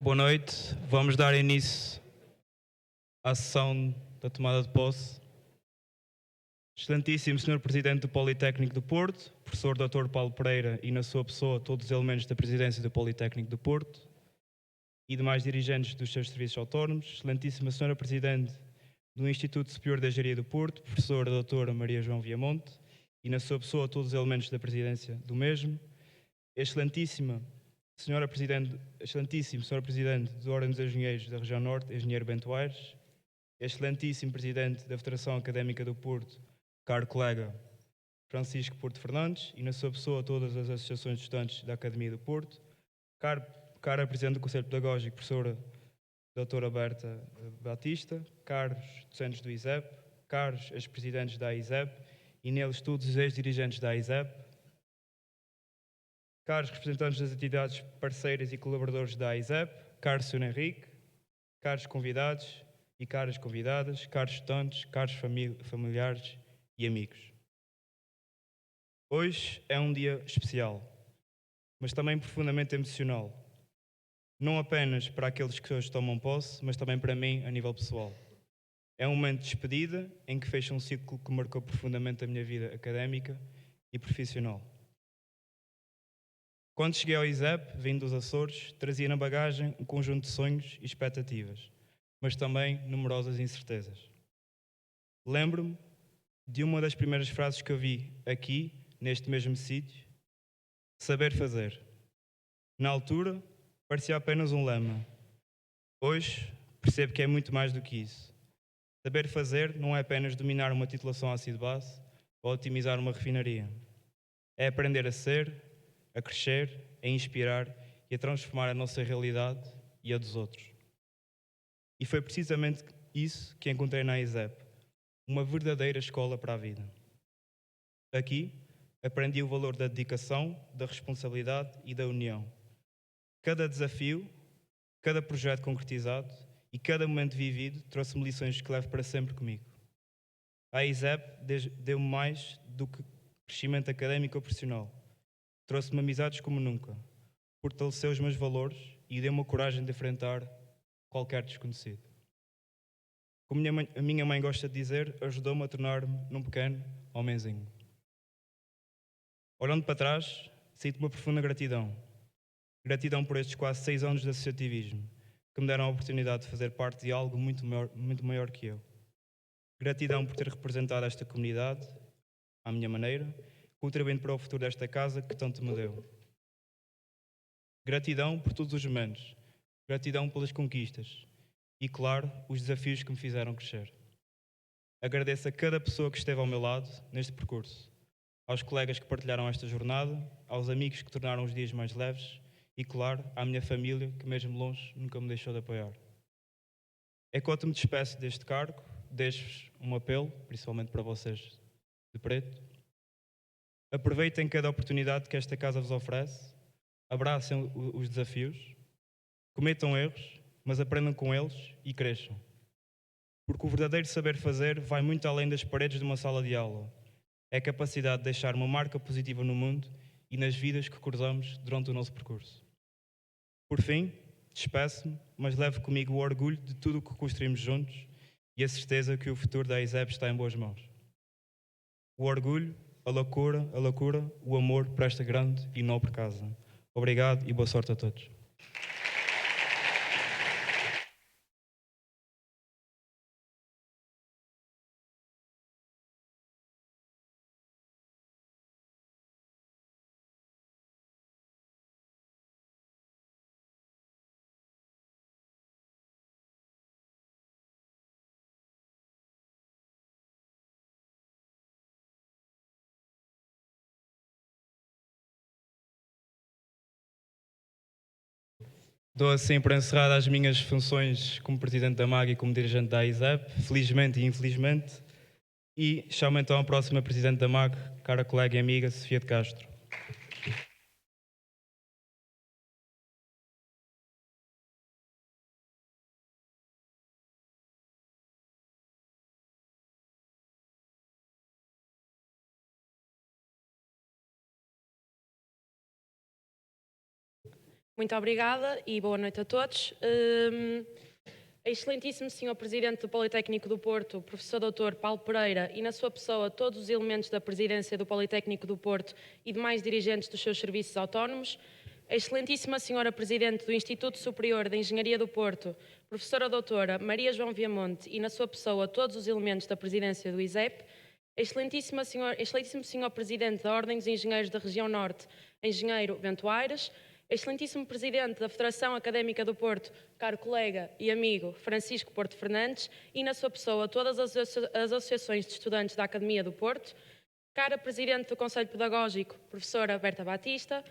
Boa noite. Vamos dar início à sessão da tomada de posse. Excelentíssimo Senhor Presidente do Politécnico do Porto, Professor Dr. Paulo Pereira e, na sua pessoa, todos os elementos da Presidência do Politécnico do Porto e demais dirigentes dos seus serviços autónomos, Excelentíssima Senhora Presidente do Instituto Superior da Engenharia do Porto, Professora Doutora Maria João Viamonte e, na sua pessoa, todos os elementos da Presidência do mesmo, Excelentíssimo Senhor Presidente da Ordem dos Engenheiros da Região Norte, Engenheiro Bento Aires, Excelentíssimo Presidente da Federação Académica do Porto, caro colega Francisco Porto Fernandes, e na sua pessoa todas as associações de estudantes da Academia do Porto, cara Presidente do Conselho Pedagógico, Professora Doutora Berta Batista, caros docentes do ISEP, caros ex-presidentes da ISEP e neles todos os ex-dirigentes da ISEP, caros representantes das entidades parceiras e colaboradores da ISEP, caro Sr. Henrique, caros convidados e caras convidadas, caros estudantes, caros familiares e amigos. Hoje é um dia especial, mas também profundamente emocional. Não apenas para aqueles que hoje tomam posse, mas também para mim a nível pessoal. É um momento de despedida em que fecha um ciclo que marcou profundamente a minha vida académica e profissional. Quando cheguei ao ISEP, vindo dos Açores, trazia na bagagem um conjunto de sonhos e expectativas, mas também numerosas incertezas. Lembro-me de uma das primeiras frases que eu vi aqui, neste mesmo sítio: saber fazer. Na altura, parecia apenas um lema. Hoje, percebo que é muito mais do que isso. Saber fazer não é apenas dominar uma titulação ácido base ou otimizar uma refinaria. É aprender a ser, a crescer, a inspirar e a transformar a nossa realidade e a dos outros. E foi precisamente isso que encontrei na ISEP, uma verdadeira escola para a vida. Aqui, aprendi o valor da dedicação, da responsabilidade e da união. Cada desafio, cada projeto concretizado e cada momento vivido trouxe-me lições que levo para sempre comigo. A ISEP deu-me mais do que crescimento académico ou profissional. Trouxe-me amizades como nunca, fortaleceu os meus valores e deu-me a coragem de enfrentar qualquer desconhecido. Como a minha mãe gosta de dizer, ajudou-me a tornar-me num pequeno homenzinho. Olhando para trás, sinto uma profunda gratidão. Gratidão por estes quase 6 anos de associativismo, que me deram a oportunidade de fazer parte de algo muito maior que eu. Gratidão por ter representado esta comunidade, à minha maneira, contribuindo para o futuro desta casa que tanto me deu. Gratidão por todos os momentos. Gratidão pelas conquistas. E, claro, os desafios que me fizeram crescer. Agradeço a cada pessoa que esteve ao meu lado neste percurso, aos colegas que partilharam esta jornada, aos amigos que tornaram os dias mais leves e, claro, à minha família, que mesmo longe nunca me deixou de apoiar. Enquanto me despeço deste cargo, deixo-vos um apelo, principalmente para vocês de preto. Aproveitem cada oportunidade que esta casa vos oferece, abracem os desafios, cometam erros, mas aprendam com eles e cresçam. Porque o verdadeiro saber fazer vai muito além das paredes de uma sala de aula. É a capacidade de deixar uma marca positiva no mundo e nas vidas que cruzamos durante o nosso percurso. Por fim, despeço-me, mas levo comigo o orgulho de tudo o que construímos juntos e a certeza que o futuro da ISEP está em boas mãos. O orgulho, a loucura, o amor por esta grande e nobre casa. Obrigado e boa sorte a todos. Dou assim por encerrada as minhas funções como Presidente da MAG e como dirigente da ISEP, felizmente e infelizmente, e chamo então a próxima Presidente da MAG, cara colega e amiga Sofia de Castro. Muito obrigada e boa noite a todos. Excelentíssimo Senhor Presidente do Politécnico do Porto, Professor Dr. Paulo Pereira, e na sua pessoa todos os elementos da Presidência do Politécnico do Porto e demais dirigentes dos seus serviços autónomos, Excelentíssima Senhora Presidente do Instituto Superior de Engenharia do Porto, Professora Doutora Maria João Viamonte, e na sua pessoa todos os elementos da Presidência do ISEP, Excelentíssimo Senhor Presidente da Ordem dos Engenheiros da Região Norte, Engenheiro Bento Aires, Excelentíssimo Presidente da Federação Académica do Porto, caro colega e amigo Francisco Porto Fernandes, e na sua pessoa todas as associações de estudantes da Academia do Porto, cara Presidente do Conselho Pedagógico, Professora Berta Batista,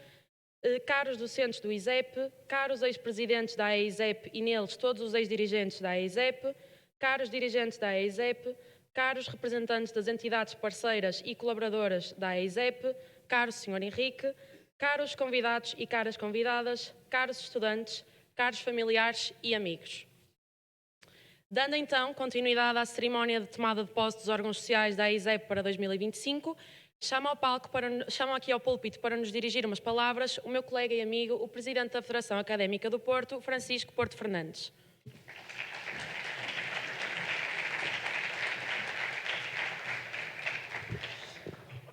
caros docentes do ISEP, caros ex-presidentes da AISEP e neles todos os ex-dirigentes da AISEP, caros dirigentes da AISEP, caros representantes das entidades parceiras e colaboradoras da AISEP, caro Sr. Henrique, caros convidados e caras convidadas, caros estudantes, caros familiares e amigos. Dando então continuidade à cerimónia de tomada de posse dos órgãos sociais da AISEP para 2025, chamo aqui ao púlpito para nos dirigir umas palavras o meu colega e amigo, o Presidente da Federação Académica do Porto, Francisco Porto Fernandes.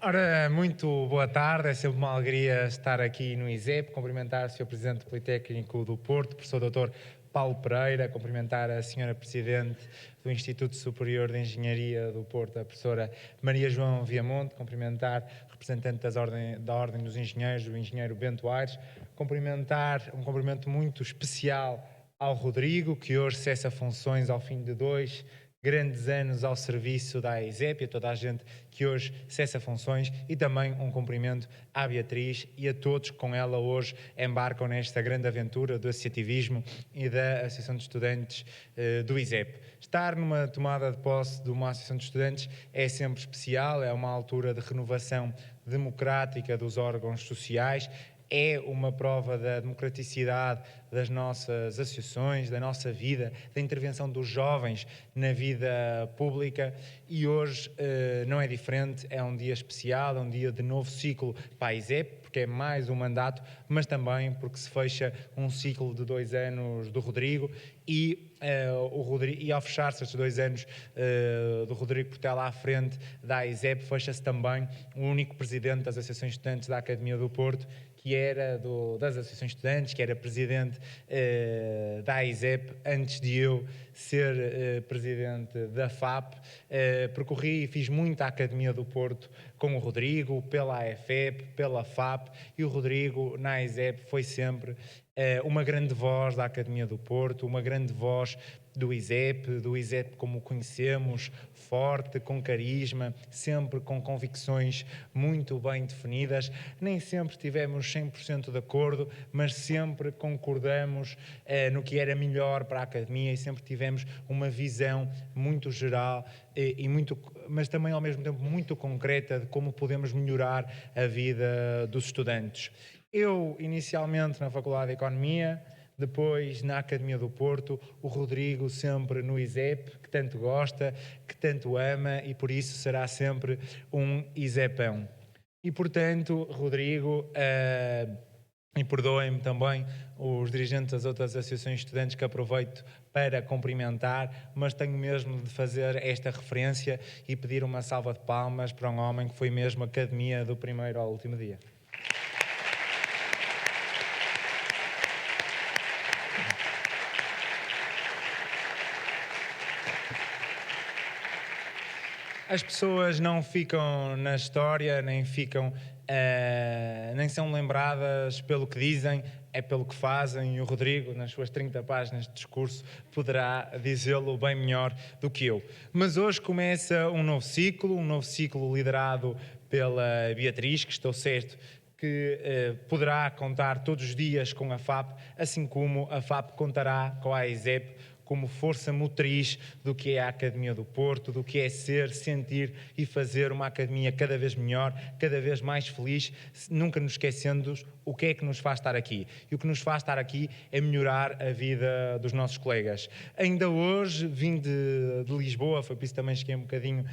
Ora, muito boa tarde, é sempre uma alegria estar aqui no ISEP, cumprimentar o Sr. Presidente do Politécnico do Porto, Professor Dr. Paulo Pereira, cumprimentar a Sra. Presidente do Instituto Superior de Engenharia do Porto, a Professora Maria João Viamonte, cumprimentar o representante da Ordem dos Engenheiros, o Engenheiro Bento Aires, cumprimentar um cumprimento muito especial ao Rodrigo, que hoje cessa funções ao fim de 2 grandes anos ao serviço da AISEP, a toda a gente que hoje cessa funções, e também um cumprimento à Beatriz e a todos que com ela hoje embarcam nesta grande aventura do associativismo e da Associação de Estudantes do ISEP. Estar numa tomada de posse de uma Associação de Estudantes é sempre especial, é uma altura de renovação democrática dos órgãos sociais, é uma prova da democraticidade das nossas associações, da nossa vida, da intervenção dos jovens na vida pública, e hoje não é diferente, é um dia especial, é um dia de novo ciclo para a ISEP, porque é mais um mandato, mas também porque se fecha um ciclo de 2 anos do Rodrigo, e ao fechar-se estes 2 anos do Rodrigo Portela à frente da AISEP, fecha-se também o único presidente das associações de estudantes da Academia do Porto, que era das associações de estudantes, que era presidente da AISEP, antes de eu ser presidente da FAP. Percorri e fiz muito a Academia do Porto com o Rodrigo, pela AFEP, pela FAP, e o Rodrigo na AISEP foi sempre uma grande voz da Academia do Porto, uma grande voz do ISEP como o conhecemos, forte, com carisma, sempre com convicções muito bem definidas. Nem sempre tivemos 100% de acordo, mas sempre concordamos no que era melhor para a Academia, e sempre tivemos uma visão muito geral, mas também ao mesmo tempo muito concreta de como podemos melhorar a vida dos estudantes. Eu, inicialmente na Faculdade de Economia, depois na Academia do Porto, o Rodrigo sempre no ISEP, que tanto gosta, que tanto ama, e por isso será sempre um ISEPão. E portanto, Rodrigo, e perdoem-me também os dirigentes das outras associações de estudantes, que aproveito para cumprimentar, mas tenho mesmo de fazer esta referência e pedir uma salva de palmas para um homem que foi mesmo Academia do primeiro ao último dia. As pessoas não ficam na história, nem são lembradas pelo que dizem, é pelo que fazem, e o Rodrigo, nas suas 30 páginas de discurso, poderá dizê-lo bem melhor do que eu. Mas hoje começa um novo ciclo liderado pela Beatriz, que estou certo que poderá contar todos os dias com a FAP, assim como a FAP contará com a AISEP como força motriz do que é a Academia do Porto, do que é ser, sentir e fazer uma academia cada vez melhor, cada vez mais feliz, nunca nos esquecendo o que é que nos faz estar aqui. E o que nos faz estar aqui é melhorar a vida dos nossos colegas. Ainda hoje vim de Lisboa, foi por isso também cheguei um bocadinho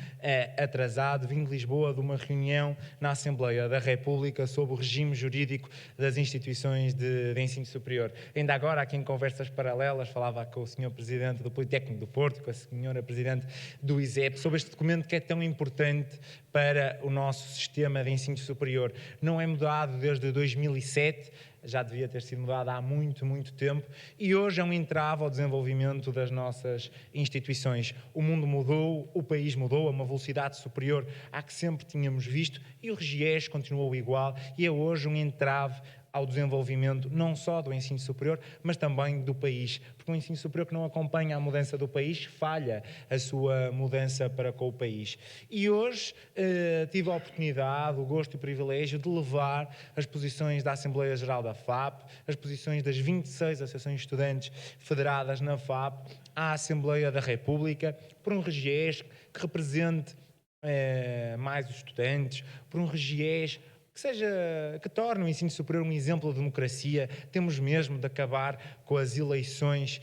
atrasado, vim de Lisboa de uma reunião na Assembleia da República sobre o regime jurídico das instituições de ensino superior. Ainda agora, aqui em conversas paralelas, falava com o Sr. Presidente do Politécnico do Porto, com a Sra. Presidente do ISEP, sobre este documento que é tão importante para o nosso sistema de ensino superior. Não é mudado desde 2007, já devia ter sido mudado há muito, muito tempo, e hoje é um entrave ao desenvolvimento das nossas instituições. O mundo mudou, o país mudou a uma velocidade superior à que sempre tínhamos visto, e o RGES continuou igual, e é hoje um entrave ao desenvolvimento não só do ensino superior, mas também do país. Porque o ensino superior que não acompanha a mudança do país falha a sua mudança para com o país. E hoje tive a oportunidade, o gosto e o privilégio de levar as posições da Assembleia Geral da FAP, as posições das 26 associações de estudantes federadas na FAP, à Assembleia da República, por um RGES que represente mais os estudantes, por um RGES que torne o ensino superior um exemplo de democracia. Temos mesmo de acabar com as eleições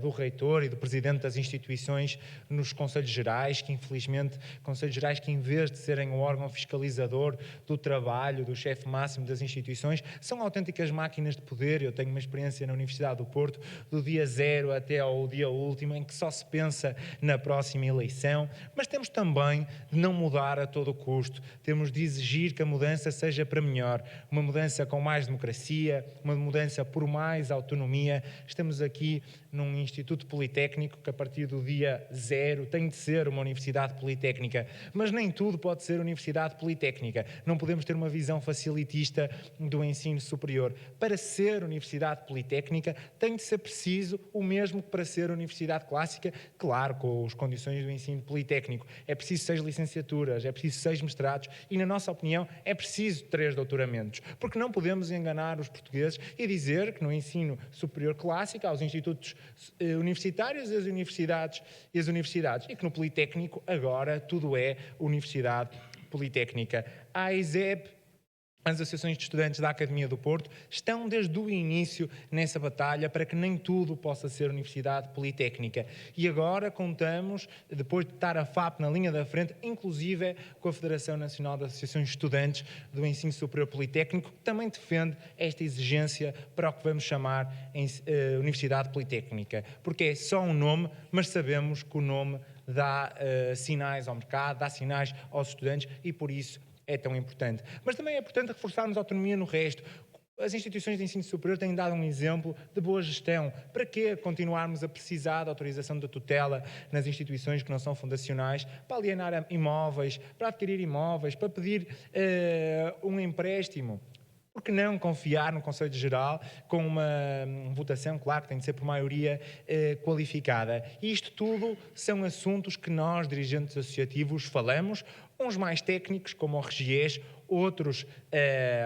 do reitor e do presidente das instituições nos conselhos gerais, que infelizmente, conselhos gerais que em vez de serem o órgão fiscalizador do trabalho, do chefe máximo das instituições, são autênticas máquinas de poder. Eu tenho uma experiência na Universidade do Porto, do dia 0 até ao dia último, em que só se pensa na próxima eleição, mas temos também de não mudar a todo custo. Temos de exigir que a mudança seja para melhor, uma mudança com mais democracia, uma mudança por mais autonomia. Estamos aqui num Instituto Politécnico que a partir do dia 0 tem de ser uma universidade politécnica, mas nem tudo pode ser universidade politécnica. Não podemos ter uma visão facilitista do ensino superior. Para ser universidade politécnica tem de ser preciso o mesmo que para ser universidade clássica, claro, com as condições do ensino politécnico. É preciso 6 licenciaturas, é preciso 6 mestrados e, na nossa opinião, é preciso 3 doutoramentos, porque não podemos enganar os portugueses e dizer que no ensino superior clássico há os institutos universitários e as universidades e que no Politécnico agora tudo é universidade politécnica. A ISEP, as associações de estudantes da Academia do Porto, estão desde o início nessa batalha para que nem tudo possa ser universidade politécnica. E agora contamos, depois de estar a FAP na linha da frente, inclusive com a Federação Nacional das Associações de Estudantes do Ensino Superior Politécnico, que também defende esta exigência para o que vamos chamar universidade politécnica. Porque é só um nome, mas sabemos que o nome dá sinais ao mercado, dá sinais aos estudantes e por isso é tão importante. Mas também é importante reforçarmos a autonomia no resto. As instituições de ensino superior têm dado um exemplo de boa gestão. Para que continuarmos a precisar da autorização da tutela nas instituições que não são fundacionais, para alienar imóveis, para adquirir imóveis, para pedir um empréstimo? Por que não confiar no Conselho Geral com uma votação, claro, que tem de ser por maioria qualificada? E isto tudo são assuntos que nós, dirigentes associativos, falamos, uns mais técnicos, como o RGES, outros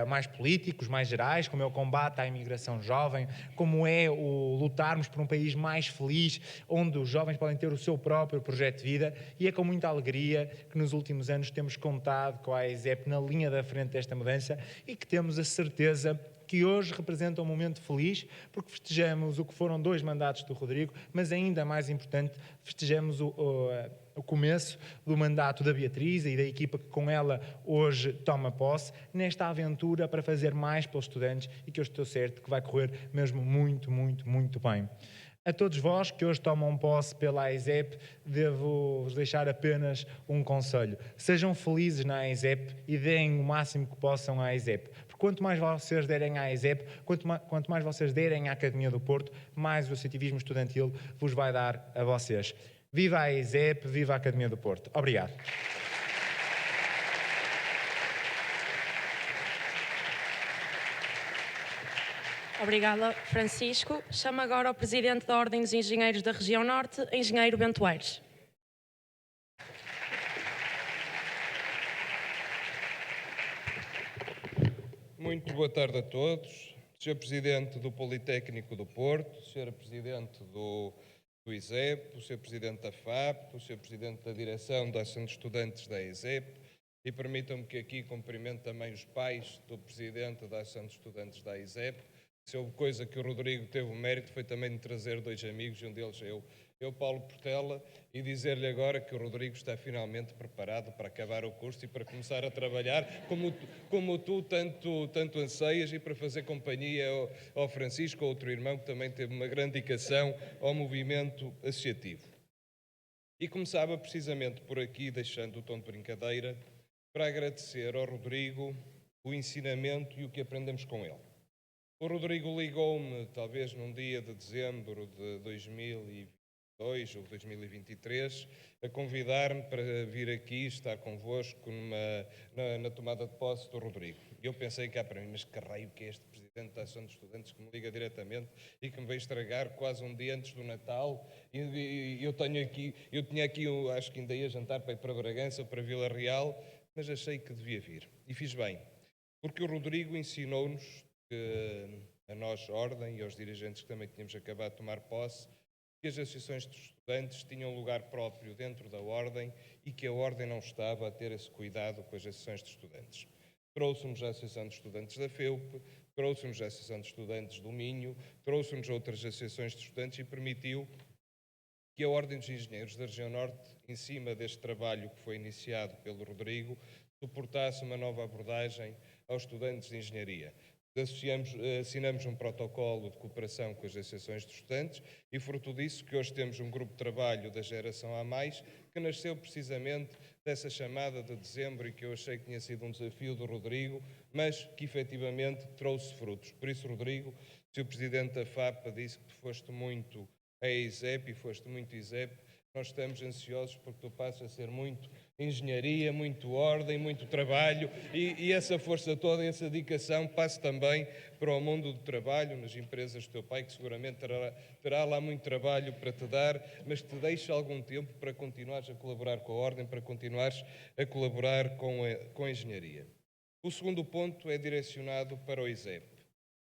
mais políticos, mais gerais, como é o combate à imigração jovem, como é o lutarmos por um país mais feliz, onde os jovens podem ter o seu próprio projeto de vida, e é com muita alegria que nos últimos anos temos contado com a AESEP na linha da frente desta mudança e que temos a certeza que hoje representa um momento feliz, porque festejamos o que foram 2 mandatos do Rodrigo, mas ainda mais importante, festejamos o começo do mandato da Beatriz e da equipa que com ela hoje toma posse, nesta aventura para fazer mais pelos estudantes e que eu estou certo que vai correr mesmo muito, muito, muito bem. A todos vós que hoje tomam posse pela AESEP, devo-vos deixar apenas um conselho. Sejam felizes na AESEP e deem o máximo que possam à AESEP. Porque quanto mais vocês derem à AESEP, quanto mais vocês derem à Academia do Porto, mais o associativismo estudantil vos vai dar a vocês. Viva a AESEP, viva a Academia do Porto. Obrigado. Obrigada, Francisco. Chamo agora o Presidente da Ordem dos Engenheiros da Região Norte, Engenheiro Bento Aires. Muito boa tarde a todos. Sr. Presidente do Politécnico do Porto, Sra. Presidente do ISEP, o Sr. Presidente da FAP, o Sr. Presidente da Direção da Associação de Estudantes da ISEP e permitam-me que aqui cumprimente também os pais do Presidente da Associação de Estudantes da AISEP. Se houve coisa que o Rodrigo teve o mérito foi também de trazer 2 amigos, e um deles eu, Paulo Portela, e dizer-lhe agora que o Rodrigo está finalmente preparado para acabar o curso e para começar a trabalhar como tu tanto anseias, e para fazer companhia ao Francisco, outro irmão que também teve uma grande dedicação ao movimento associativo. E começava precisamente por aqui, deixando o tom de brincadeira, para agradecer ao Rodrigo o ensinamento e o que aprendemos com ele. O Rodrigo ligou-me, talvez num dia de dezembro de 2022 ou 2023, a convidar-me para vir aqui estar convosco na tomada de posse do Rodrigo. E eu pensei cá para mim, mas que raio que é este Presidente da Associação de Estudantes que me liga diretamente e que me veio estragar quase um dia antes do Natal? E eu tinha aqui, eu acho que ainda ia jantar para ir para Bragança ou para Vila Real, mas achei que devia vir. E fiz bem, porque o Rodrigo ensinou-nos que a nós, Ordem, e aos dirigentes que também tínhamos acabado de tomar posse, que as associações de estudantes tinham lugar próprio dentro da Ordem e que a Ordem não estava a ter esse cuidado com as associações de estudantes. Trouxe-nos a Associação de Estudantes da FEUP, trouxe-nos a Associação de Estudantes do Minho, trouxe-nos outras associações de estudantes e permitiu que a Ordem dos Engenheiros da Região Norte, em cima deste trabalho que foi iniciado pelo Rodrigo, suportasse uma nova abordagem aos estudantes de engenharia. Assinamos um protocolo de cooperação com as associações de estudantes e, fruto disso, que hoje temos um grupo de trabalho da Geração A+, que nasceu precisamente dessa chamada de dezembro e que eu achei que tinha sido um desafio do Rodrigo, mas que efetivamente trouxe frutos. Por isso, Rodrigo, se o Presidente da FAPA disse que tu foste muito a ISEP e foste muito ISEP, nós estamos ansiosos porque tu passas a ser muito engenharia, muito ordem, muito trabalho e essa força toda, essa dedicação passa também para o mundo do trabalho, nas empresas do teu pai, que seguramente terá lá muito trabalho para te dar, mas te deixa algum tempo para continuares a colaborar com a ordem, para continuares a colaborar com a engenharia. O segundo ponto é direcionado para o ISEP.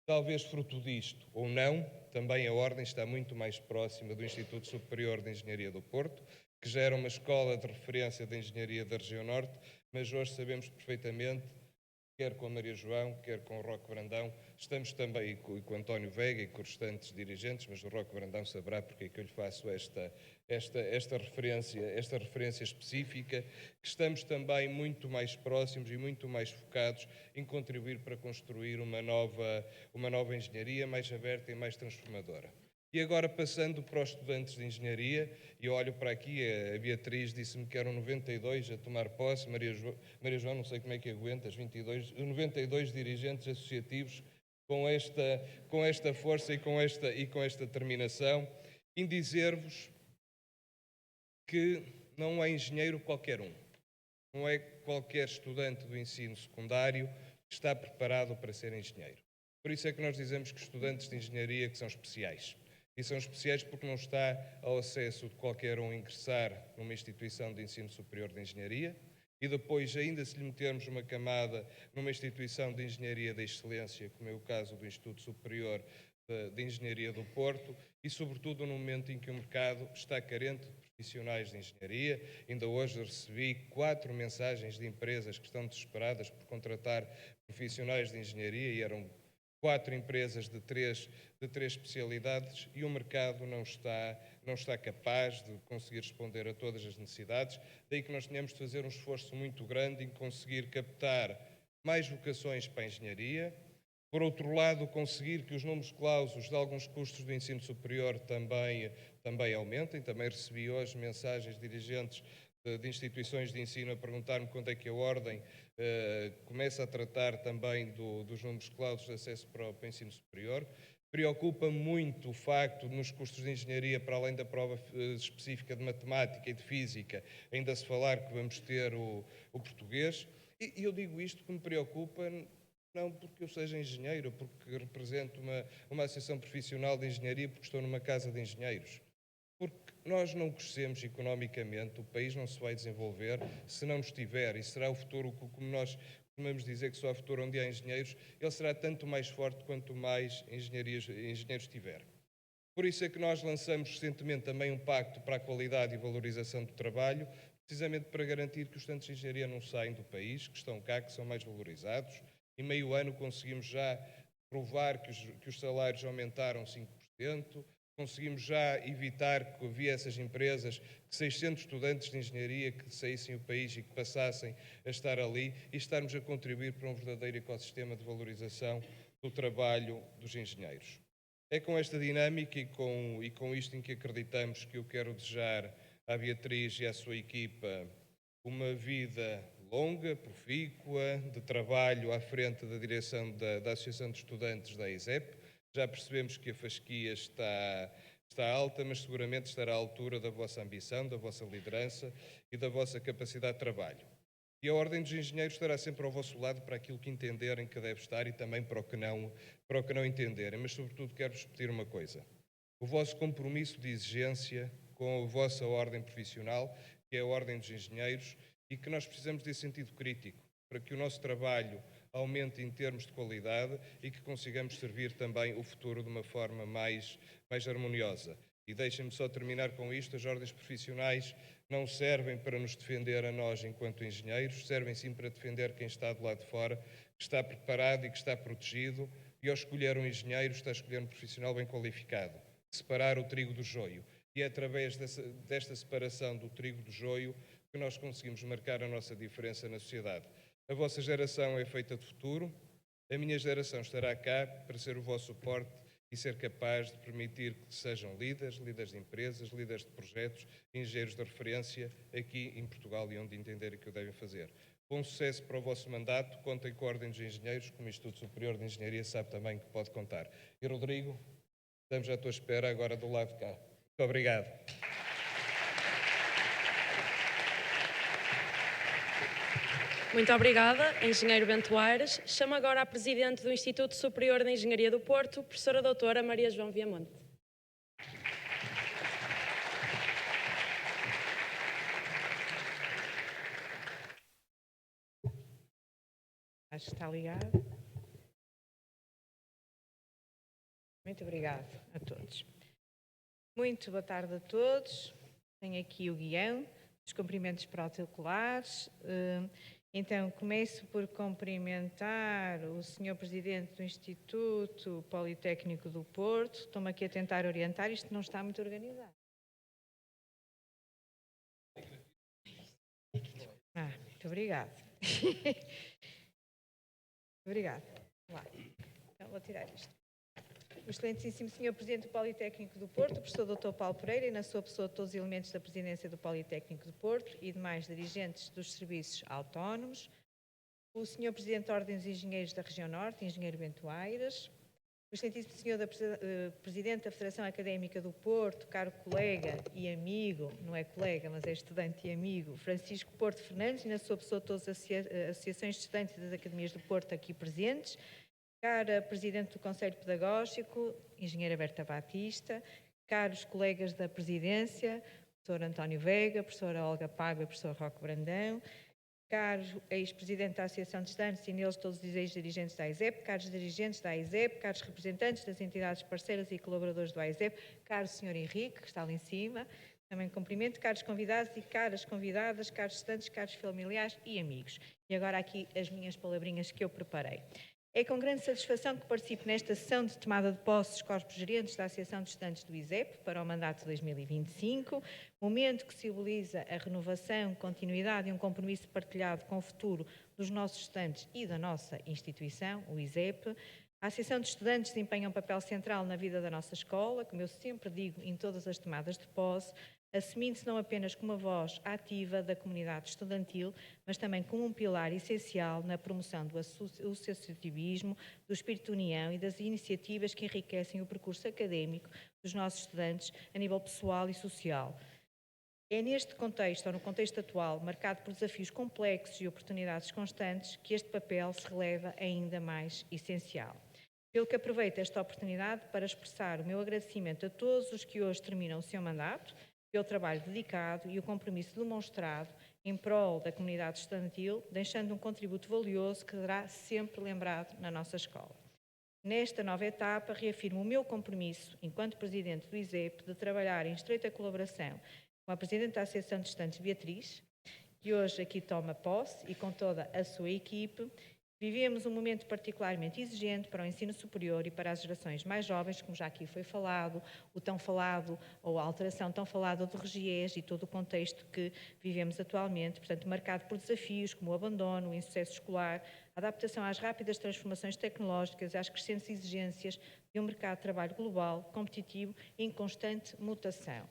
Talvez fruto disto ou não, também a Ordem está muito mais próxima do Instituto Superior de Engenharia do Porto, que já era uma escola de referência de engenharia da região norte, mas hoje sabemos perfeitamente, quer com a Maria João, quer com o Roque Brandão, estamos também e com o António Veiga e com os restantes dirigentes, mas o Roque Brandão saberá porque é que eu lhe faço esta referência específica, que estamos também muito mais próximos e muito mais focados em contribuir para construir uma nova engenharia mais aberta e mais transformadora. E agora, passando para os estudantes de engenharia, e olho para aqui, a Beatriz disse-me que eram 92 a tomar posse, Maria João, não sei como é que aguentas, 92 dirigentes associativos com esta força e com esta determinação, em dizer-vos que não é engenheiro qualquer um, não é qualquer estudante do ensino secundário que está preparado para ser engenheiro. Por isso é que nós dizemos que estudantes de engenharia que são especiais. E são especiais porque não está ao acesso de qualquer um ingressar numa instituição de ensino superior de engenharia e depois, ainda se lhe metermos uma camada numa instituição de engenharia de excelência, como é o caso do Instituto Superior de Engenharia do Porto, e sobretudo no momento em que o mercado está carente de profissionais de engenharia. Ainda hoje recebi 4 mensagens de empresas que estão desesperadas por contratar profissionais de engenharia e eram 4 empresas de três especialidades e o mercado não está capaz de conseguir responder a todas as necessidades. Daí que nós tenhamos de fazer um esforço muito grande em conseguir captar mais vocações para a engenharia. Por outro lado, conseguir que os números clausos de alguns cursos do ensino superior também aumentem. Também recebi hoje mensagens de dirigentes de instituições de ensino a perguntar-me quando é que a Ordem começa a tratar também dos números clausos de acesso para o ensino superior. Preocupa-me muito o facto de, nos cursos de engenharia, para além da prova específica de matemática e de física, ainda se falar que vamos ter o português. E eu digo isto que me preocupa, não porque eu seja engenheiro, porque represento uma associação profissional de engenharia, porque estou numa casa de engenheiros. Porque nós não crescemos economicamente, o país não se vai desenvolver se não nos tiver, e será o futuro, como nós costumamos dizer que só há futuro onde há engenheiros, ele será tanto mais forte quanto mais engenheiros tiver. Por isso é que nós lançamos recentemente também um pacto para a qualidade e valorização do trabalho, precisamente para garantir que os estudantes de engenharia não saem do país, que estão cá, que são mais valorizados. Em meio ano conseguimos já provar que os salários aumentaram 5%, conseguimos já evitar que havia essas empresas, que 600 estudantes de engenharia que saíssem do país e que passassem a estar ali, e estarmos a contribuir para um verdadeiro ecossistema de valorização do trabalho dos engenheiros. É com esta dinâmica e com isto em que acreditamos que eu quero desejar à Beatriz e à sua equipa uma vida longa, profícua, de trabalho à frente da direção da Associação de Estudantes da ISEP. Já percebemos que a fasquia está alta, mas seguramente estará à altura da vossa ambição, da vossa liderança e da vossa capacidade de trabalho. E a Ordem dos Engenheiros estará sempre ao vosso lado para aquilo que entenderem que deve estar e também para o que não entenderem. Mas, sobretudo, quero-vos pedir uma coisa. O vosso compromisso de exigência com a vossa ordem profissional, que é a Ordem dos Engenheiros, e que nós precisamos desse sentido crítico, para que o nosso trabalho aumente em termos de qualidade e que consigamos servir também o futuro de uma forma mais harmoniosa. E deixem-me só terminar com isto: as ordens profissionais não servem para nos defender a nós enquanto engenheiros, servem sim para defender quem está do lado de fora, que está preparado e que está protegido, e ao escolher um engenheiro está a escolher um profissional bem qualificado. Separar o trigo do joio. E é através desta separação do trigo do joio que nós conseguimos marcar a nossa diferença na sociedade. A vossa geração é feita de futuro, a minha geração estará cá para ser o vosso suporte e ser capaz de permitir que sejam líderes de empresas, líderes de projetos, engenheiros de referência aqui em Portugal e onde entenderem que o devem fazer. Bom sucesso para o vosso mandato, contem com a Ordem dos Engenheiros, como Instituto Superior de Engenharia sabe também que pode contar. E Rodrigo, estamos à tua espera agora do lado de cá. Muito obrigado. Muito obrigada, Engenheiro Bento Aires. Chamo agora a Presidente do Instituto Superior de Engenharia do Porto, Professora Doutora Maria João Viamonte. Acho que está ligado. Muito obrigada a todos. Muito boa tarde a todos. Tenho aqui o guião dos cumprimentos protocolares. Então, começo por cumprimentar o Sr. Presidente do Instituto Politécnico do Porto. Estou-me aqui a tentar orientar, isto não está muito organizado. Muito obrigada. Obrigada. Então, vou tirar isto. O excelentíssimo Sr. Presidente do Politécnico do Porto, o professor Dr. Paulo Pereira, e na sua pessoa todos os elementos da Presidência do Politécnico do Porto e demais dirigentes dos serviços autónomos, o Sr. Presidente da Ordem dos Engenheiros da Região Norte, Engenheiro Bento Aires, o excelentíssimo Sr. Presidente da Federação Académica do Porto, caro colega e amigo, não é colega, mas é estudante e amigo, Francisco Porto Fernandes, e na sua pessoa todas as associações de estudantes das Academias do Porto aqui presentes, cara Presidente do Conselho Pedagógico, Engenheira Berta Batista, caros colegas da Presidência, Professor António Veiga, Professora Olga Paiva e Professor Roque Brandão, caros ex-Presidente da Associação de Estudantes e neles todos os ex-dirigentes da AISEP, caros dirigentes da AISEP, caros representantes das entidades parceiras e colaboradores do AISEP, caro Sr. Henrique, que está ali em cima, também cumprimento, caros convidados e caras convidadas, caros estudantes, caros familiares e amigos. E agora aqui as minhas palavrinhas que eu preparei. É com grande satisfação que participo nesta sessão de tomada de posse dos corpos gerentes da Associação de Estudantes do ISEP para o mandato de 2025, momento que simboliza a renovação, continuidade e um compromisso partilhado com o futuro dos nossos estudantes e da nossa instituição, o ISEP. A Associação de Estudantes desempenha um papel central na vida da nossa escola, como eu sempre digo em todas as tomadas de posse, assumindo-se não apenas como uma voz ativa da comunidade estudantil, mas também como um pilar essencial na promoção do associativismo, do espírito de união e das iniciativas que enriquecem o percurso académico dos nossos estudantes a nível pessoal e social. É neste contexto, ou no contexto atual, marcado por desafios complexos e oportunidades constantes, que este papel se releva ainda mais essencial. Pelo que aproveito esta oportunidade para expressar o meu agradecimento a todos os que hoje terminam o seu mandato, pelo trabalho dedicado e o compromisso demonstrado em prol da comunidade estudantil, deixando um contributo valioso que será sempre lembrado na nossa escola. Nesta nova etapa, reafirmo o meu compromisso, enquanto Presidente do ISEP, de trabalhar em estreita colaboração com a Presidente da Associação de Estudantes, Beatriz, que hoje aqui toma posse e com toda a sua equipe. Vivemos um momento particularmente exigente para o ensino superior e para as gerações mais jovens, como já aqui foi falado, o tão falado, ou a alteração tão falada do RGES e todo o contexto que vivemos atualmente, portanto, marcado por desafios como o abandono, o insucesso escolar, a adaptação às rápidas transformações tecnológicas e às crescentes exigências de um mercado de trabalho global, competitivo e em constante mutação.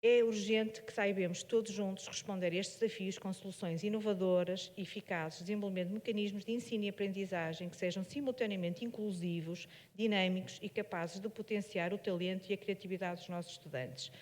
É urgente que saibamos todos juntos responder a estes desafios com soluções inovadoras e eficazes, desenvolvendo mecanismos de ensino e aprendizagem que sejam simultaneamente inclusivos, dinâmicos e capazes de potenciar o talento e a criatividade dos nossos estudantes.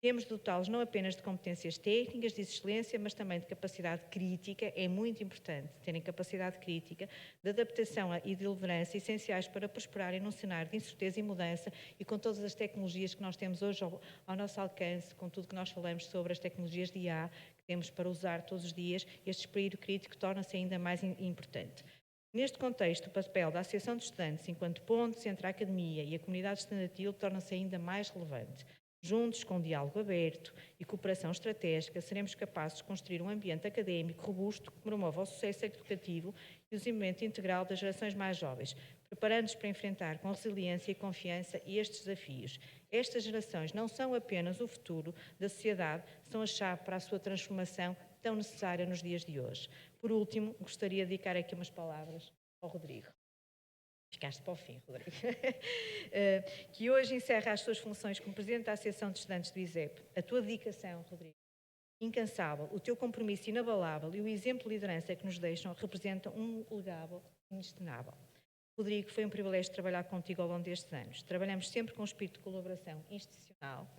Temos de dotá-los não apenas de competências técnicas, de excelência, mas também de capacidade crítica. É muito importante terem capacidade crítica, de adaptação e de liderança, essenciais para prosperarem num cenário de incerteza e mudança e com todas as tecnologias que nós temos hoje ao nosso alcance, com tudo que nós falamos sobre as tecnologias de IA que temos para usar todos os dias, este espírito crítico torna-se ainda mais importante. Neste contexto, o papel da Associação de Estudantes, enquanto pontes entre a academia e a comunidade estudantil, torna-se ainda mais relevante. Juntos, com diálogo aberto e cooperação estratégica, seremos capazes de construir um ambiente académico robusto que promova o sucesso educativo e o desenvolvimento integral das gerações mais jovens, preparando-nos para enfrentar com resiliência e confiança estes desafios. Estas gerações não são apenas o futuro da sociedade, são a chave para a sua transformação tão necessária nos dias de hoje. Por último, gostaria de dedicar aqui umas palavras ao Rodrigo. Ficaste para o fim, Rodrigo. Que hoje encerra as suas funções como Presidente da Associação de Estudantes do ISEP. A tua dedicação, Rodrigo, incansável, o teu compromisso inabalável e o exemplo de liderança que nos deixam representam um legado inestimável. Rodrigo, foi um privilégio trabalhar contigo ao longo destes anos. Trabalhamos sempre com um espírito de colaboração institucional,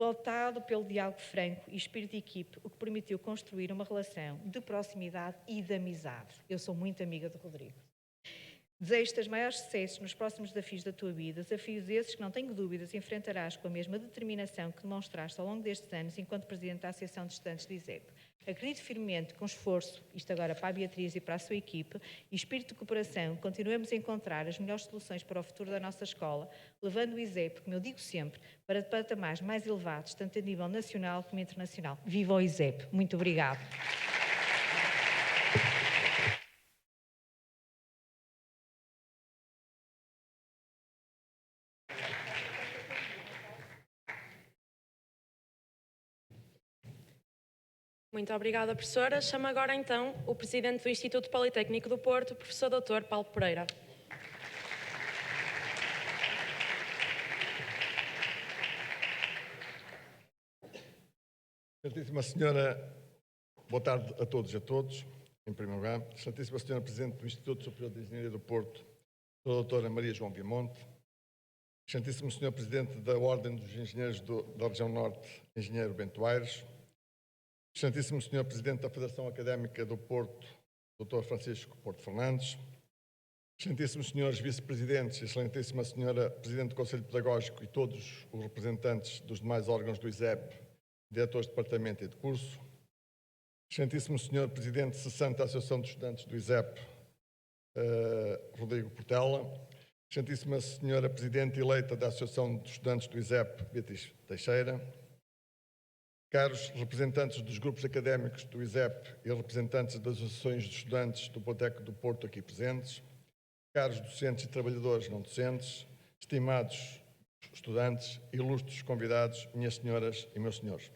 voltado pelo diálogo franco e espírito de equipe, o que permitiu construir uma relação de proximidade e de amizade. Eu sou muito amiga do Rodrigo. Desejo-te os maiores sucessos nos próximos desafios da tua vida, desafios esses que não tenho dúvidas enfrentarás com a mesma determinação que demonstraste ao longo destes anos enquanto Presidente da Associação de Estudantes do ISEP. Acredito firmemente que com esforço, isto agora para a Beatriz e para a sua equipe, e espírito de cooperação, continuemos a encontrar as melhores soluções para o futuro da nossa escola, levando o ISEP, como eu digo sempre, para patamares mais elevados, tanto a nível nacional como internacional. Viva o ISEP! Muito obrigada. Muito obrigada, professora. Chamo agora, então, o Presidente do Instituto Politécnico do Porto, professor Dr. Paulo Pereira. Excelentíssima Senhora, boa tarde a todos e a todos, em primeiro lugar. Excelentíssima Senhora Presidente do Instituto Superior de Engenharia do Porto, a doutora Maria João Piemonte. Excelentíssimo Senhor Presidente da Ordem dos Engenheiros da Região Norte, Engenheiro Bento Aires. Excelentíssimo Senhor Presidente da Federação Académica do Porto, Dr. Francisco Porto Fernandes. Excelentíssimos Senhores Vice-Presidentes, Excelentíssima Senhora Presidente do Conselho Pedagógico e todos os representantes dos demais órgãos do ISEP, diretores de departamento e de curso. Excelentíssimo Senhor Presidente cessante da Associação de Estudantes do ISEP, Rodrigo Portela. Excelentíssima Senhora Presidente eleita da Associação de Estudantes do ISEP, Beatriz Teixeira. Caros representantes dos grupos académicos do ISEP e representantes das associações de estudantes do Politécnico do Porto aqui presentes, caros docentes e trabalhadores não docentes, estimados estudantes, ilustres convidados, minhas senhoras e meus senhores.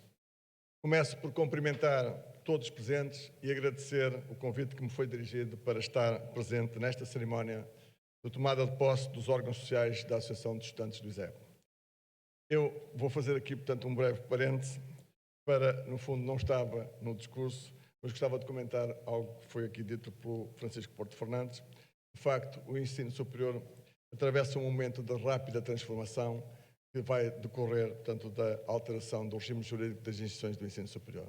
Começo por cumprimentar todos os presentes e agradecer o convite que me foi dirigido para estar presente nesta cerimónia de tomada de posse dos órgãos sociais da Associação de Estudantes do ISEP. Eu vou fazer aqui, portanto, um breve parêntese para, no fundo, não estava no discurso, mas gostava de comentar algo que foi aqui dito pelo Francisco Porto Fernandes. De facto, o ensino superior atravessa um momento de rápida transformação que vai decorrer, portanto, da alteração do regime jurídico das instituições do ensino superior.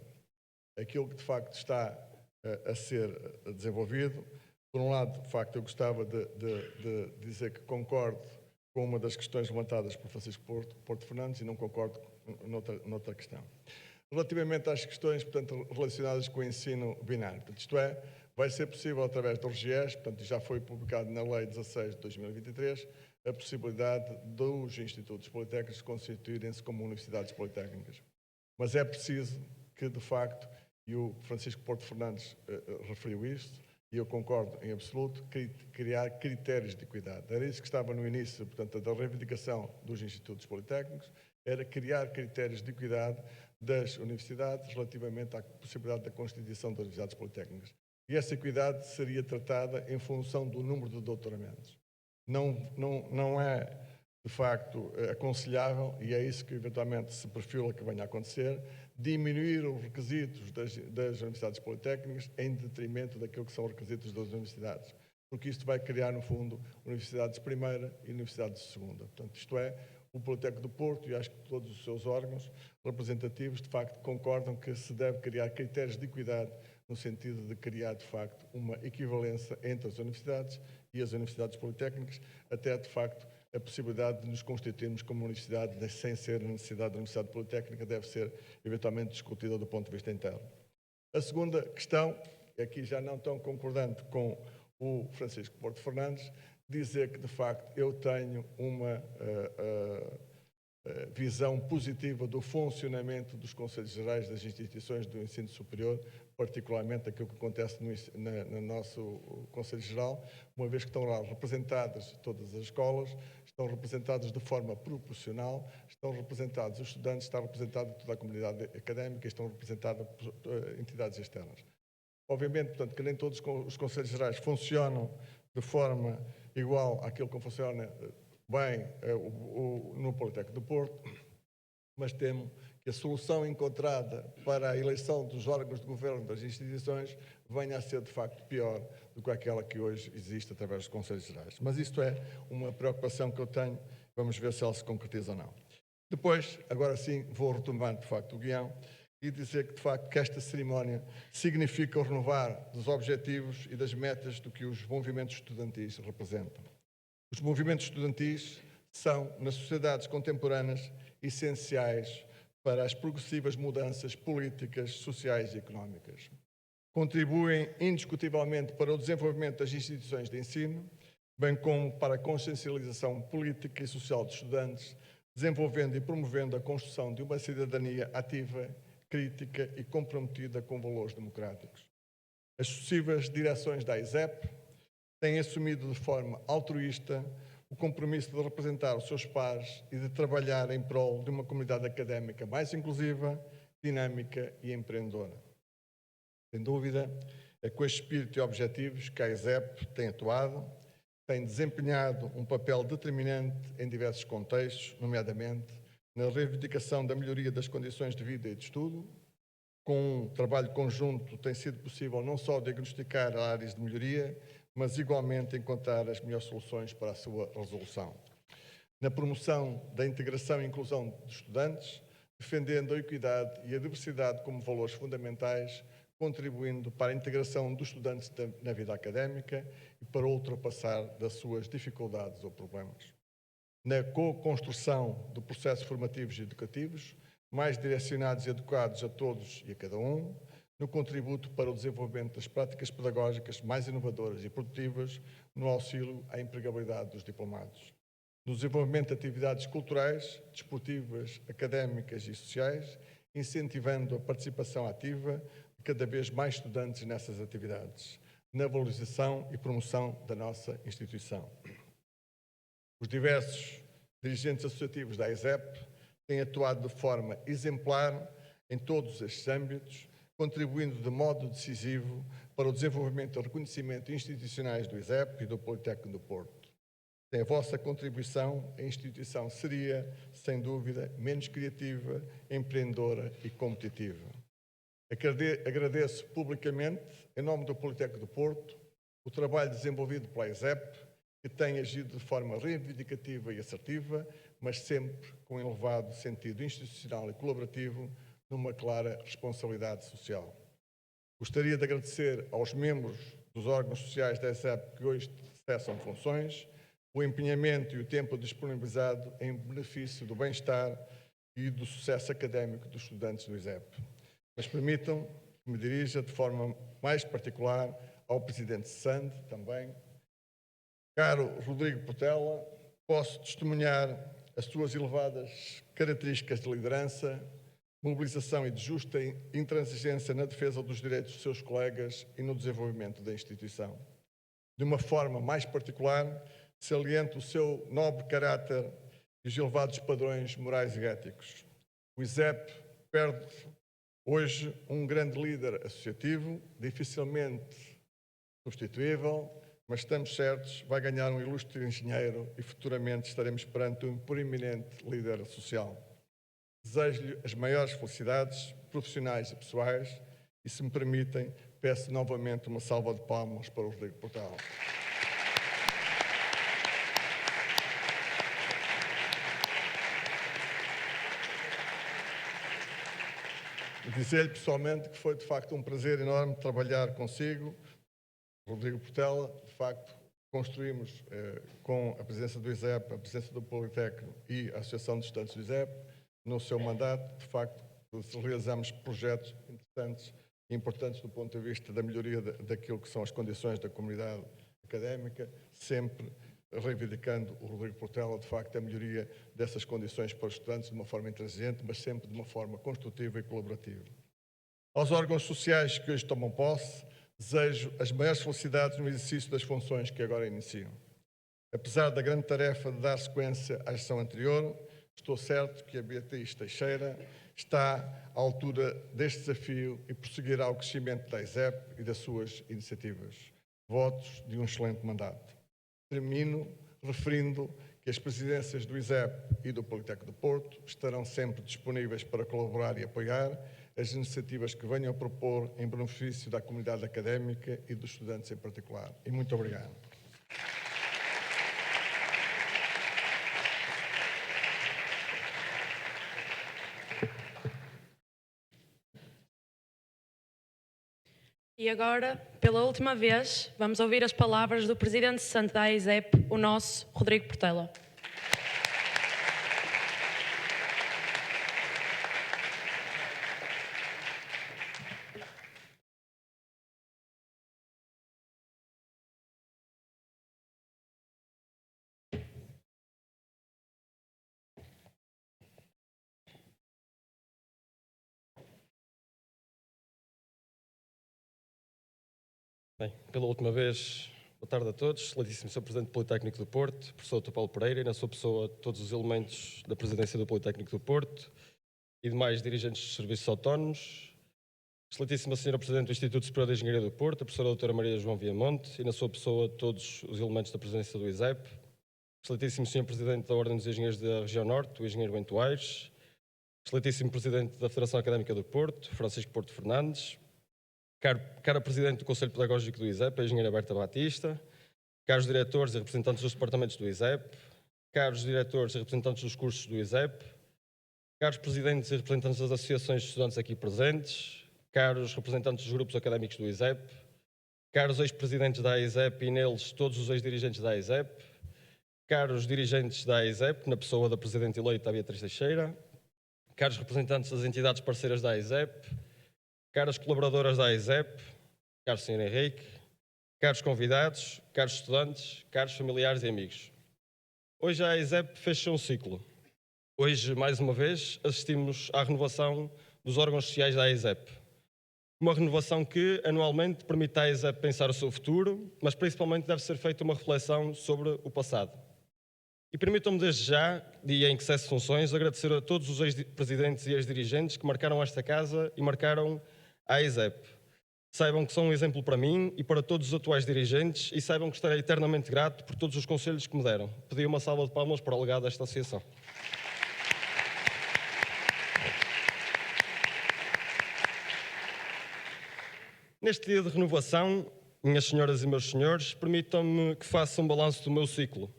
Aquilo que, de facto, está a ser desenvolvido, por um lado, de facto, eu gostava de dizer que concordo com uma das questões levantadas por Francisco Porto Fernandes e não concordo noutra questão. Relativamente às questões, portanto, relacionadas com o ensino binário, portanto, isto é, vai ser possível através do RGES, portanto, já foi publicado na Lei 16 de 2023, a possibilidade dos institutos politécnicos constituírem-se como universidades politécnicas. Mas é preciso que, de facto, e o Francisco Porto Fernandes referiu isto, e eu concordo em absoluto, criar critérios de equidade. Era isso que estava no início, portanto, da reivindicação dos institutos politécnicos, era criar critérios de equidade das universidades relativamente à possibilidade da constituição das universidades politécnicas. E essa equidade seria tratada em função do número de doutoramentos. Não é, de facto, aconselhável, e é isso que eventualmente se perfila que venha a acontecer, diminuir os requisitos das universidades politécnicas em detrimento daquilo que são os requisitos das universidades. Porque isto vai criar, no fundo, universidades de primeira e universidades de segunda. Portanto, isto é, o Politécnico do Porto, e acho que todos os seus órgãos representativos, de facto, concordam que se deve criar critérios de equidade no sentido de criar, de facto, uma equivalência entre as universidades e as universidades politécnicas, até, de facto, a possibilidade de nos constituirmos como universidade, sem ser a necessidade da Universidade Politécnica, deve ser eventualmente discutida do ponto de vista interno. A segunda questão, aqui já não tão concordante com o Francisco Porto Fernandes, dizer que, de facto, eu tenho uma visão positiva do funcionamento dos Conselhos Gerais das instituições do ensino superior, particularmente aquilo que acontece no nosso Conselho Geral, uma vez que estão lá representadas todas as escolas, estão representados de forma proporcional, estão representados os estudantes, está representada toda a comunidade académica, estão representadas entidades externas. Obviamente, portanto, que nem todos os Conselhos Gerais funcionam de forma igual àquilo que funciona bem no Politécnico do Porto, mas temo que a solução encontrada para a eleição dos órgãos de governo das instituições venha a ser, de facto, pior do que aquela que hoje existe através dos Conselhos Gerais. Mas isto é uma preocupação que eu tenho, vamos ver se ela se concretiza ou não. Depois, agora sim, vou retomar, de facto, o guião e dizer que, de facto, que esta cerimónia significa o renovar dos objetivos e das metas do que os movimentos estudantis representam. Os movimentos estudantis são, nas sociedades contemporâneas, essenciais para as progressivas mudanças políticas, sociais e económicas. Contribuem indiscutivelmente para o desenvolvimento das instituições de ensino, bem como para a consciencialização política e social dos estudantes, desenvolvendo e promovendo a construção de uma cidadania ativa, crítica e comprometida com valores democráticos. As sucessivas direções da AISEP têm assumido de forma altruísta o compromisso de representar os seus pares e de trabalhar em prol de uma comunidade académica mais inclusiva, dinâmica e empreendedora. Sem dúvida, é com este espírito e objetivos que a AISEP tem atuado, tem desempenhado um papel determinante em diversos contextos, nomeadamente na reivindicação da melhoria das condições de vida e de estudo. Com um trabalho conjunto tem sido possível não só diagnosticar áreas de melhoria, mas igualmente encontrar as melhores soluções para a sua resolução. Na promoção da integração e inclusão dos estudantes, defendendo a equidade e a diversidade como valores fundamentais, contribuindo para a integração dos estudantes na vida académica e para o ultrapassar das suas dificuldades ou problemas. Na co-construção de processos formativos e educativos, mais direcionados e adequados a todos e a cada um, no contributo para o desenvolvimento das práticas pedagógicas mais inovadoras e produtivas, no auxílio à empregabilidade dos diplomados. No desenvolvimento de atividades culturais, desportivas, académicas e sociais, incentivando a participação ativa de cada vez mais estudantes nessas atividades, na valorização e promoção da nossa instituição. Os diversos dirigentes associativos da AISEP têm atuado de forma exemplar em todos estes âmbitos, contribuindo de modo decisivo para o desenvolvimento e reconhecimento institucionais do ISEP e do Politécnico do Porto. Sem a vossa contribuição, a instituição seria, sem dúvida, menos criativa, empreendedora e competitiva. Agradeço publicamente, em nome do Politécnico do Porto, o trabalho desenvolvido pela ISEP, que tem agido de forma reivindicativa e assertiva, mas sempre com um elevado sentido institucional e colaborativo, numa clara responsabilidade social. Gostaria de agradecer aos membros dos órgãos sociais da ISEP que hoje cessam funções, o empenhamento e o tempo disponibilizado em benefício do bem-estar e do sucesso académico dos estudantes do ISEP. Mas permitam que me dirija de forma mais particular ao Presidente SAND também. Caro Rodrigo Portela, posso testemunhar as suas elevadas características de liderança, mobilização e de justa intransigência na defesa dos direitos dos seus colegas e no desenvolvimento da instituição. De uma forma mais particular, saliento o seu nobre caráter e os elevados padrões morais e éticos. O ISEP perde hoje um grande líder associativo, dificilmente substituível, mas estamos certos, vai ganhar um ilustre engenheiro e futuramente estaremos perante um proeminente líder social. Desejo-lhe as maiores felicidades profissionais e pessoais e, se me permitem, peço novamente uma salva de palmas para o Rodrigo Portela. Dizer-lhe pessoalmente que foi de facto um prazer enorme trabalhar consigo, Rodrigo Portela. De facto, construímos com a presença do ISEP, a presença do Politécnico e a Associação de Estudantes do ISEP, no seu mandato, de facto, realizamos projetos interessantes e importantes do ponto de vista da melhoria daquilo que são as condições da comunidade académica, sempre reivindicando o Rodrigo Portela, de facto, a melhoria dessas condições para os estudantes de uma forma intransigente, mas sempre de uma forma construtiva e colaborativa. Aos órgãos sociais que hoje tomam posse, desejo as maiores felicidades no exercício das funções que agora iniciam. Apesar da grande tarefa de dar sequência à gestão anterior, estou certo que a Beatriz Teixeira está à altura deste desafio e prosseguirá o crescimento da ISEP e das suas iniciativas. Votos de um excelente mandato. Termino referindo que as presidências do ISEP e do Politécnico do Porto estarão sempre disponíveis para colaborar e apoiar as iniciativas que venham a propor em benefício da comunidade académica e dos estudantes em particular. E muito obrigado. E agora, pela última vez, vamos ouvir as palavras do Presidente Santo da ISEP, o nosso Rodrigo Portela. Bem, pela última vez, boa tarde a todos. Excelentíssimo Sr. Presidente do Politécnico do Porto, professor Dr. Paulo Pereira, e na sua pessoa todos os elementos da Presidência do Politécnico do Porto e demais dirigentes dos serviços autónomos. Excelentíssima Sra. Presidente do Instituto Superior de Engenharia do Porto, a professora Dra. Maria João Viamonte, e na sua pessoa todos os elementos da Presidência do ISEP. Excelentíssimo Sr. Presidente da Ordem dos Engenheiros da Região Norte, o Engenheiro Bento Aires. Excelentíssimo Presidente da Federação Académica do Porto, Francisco Porto Fernandes. Cara Presidente do Conselho Pedagógico do ISEP, a Engenheira Berta Batista, caros diretores e representantes dos departamentos do ISEP, caros diretores e representantes dos cursos do ISEP, caros presidentes e representantes das associações de estudantes aqui presentes, caros representantes dos grupos académicos do ISEP, caros ex-presidentes da ISEP e neles todos os ex-dirigentes da ISEP, caros dirigentes da ISEP, na pessoa da Presidente eleita, a Beatriz Teixeira, caros representantes das entidades parceiras da ISEP, caras colaboradoras da ISEP, caro Sr. Henrique, caros convidados, caros estudantes, caros familiares e amigos. Hoje a ISEP fecha um ciclo. Hoje, mais uma vez, assistimos à renovação dos órgãos sociais da ISEP. Uma renovação que, anualmente, permite à ISEP pensar o seu futuro, mas principalmente deve ser feita uma reflexão sobre o passado. E permitam-me desde já, dia em que cesso funções, agradecer a todos os ex-presidentes e ex-dirigentes que marcaram esta casa e marcaram a ISEP. Saibam que são um exemplo para mim e para todos os atuais dirigentes e saibam que estarei eternamente grato por todos os conselhos que me deram. Pedi uma salva de palmas para o legado desta associação. Neste dia de renovação, minhas senhoras e meus senhores, permitam-me que faça um balanço do meu ciclo.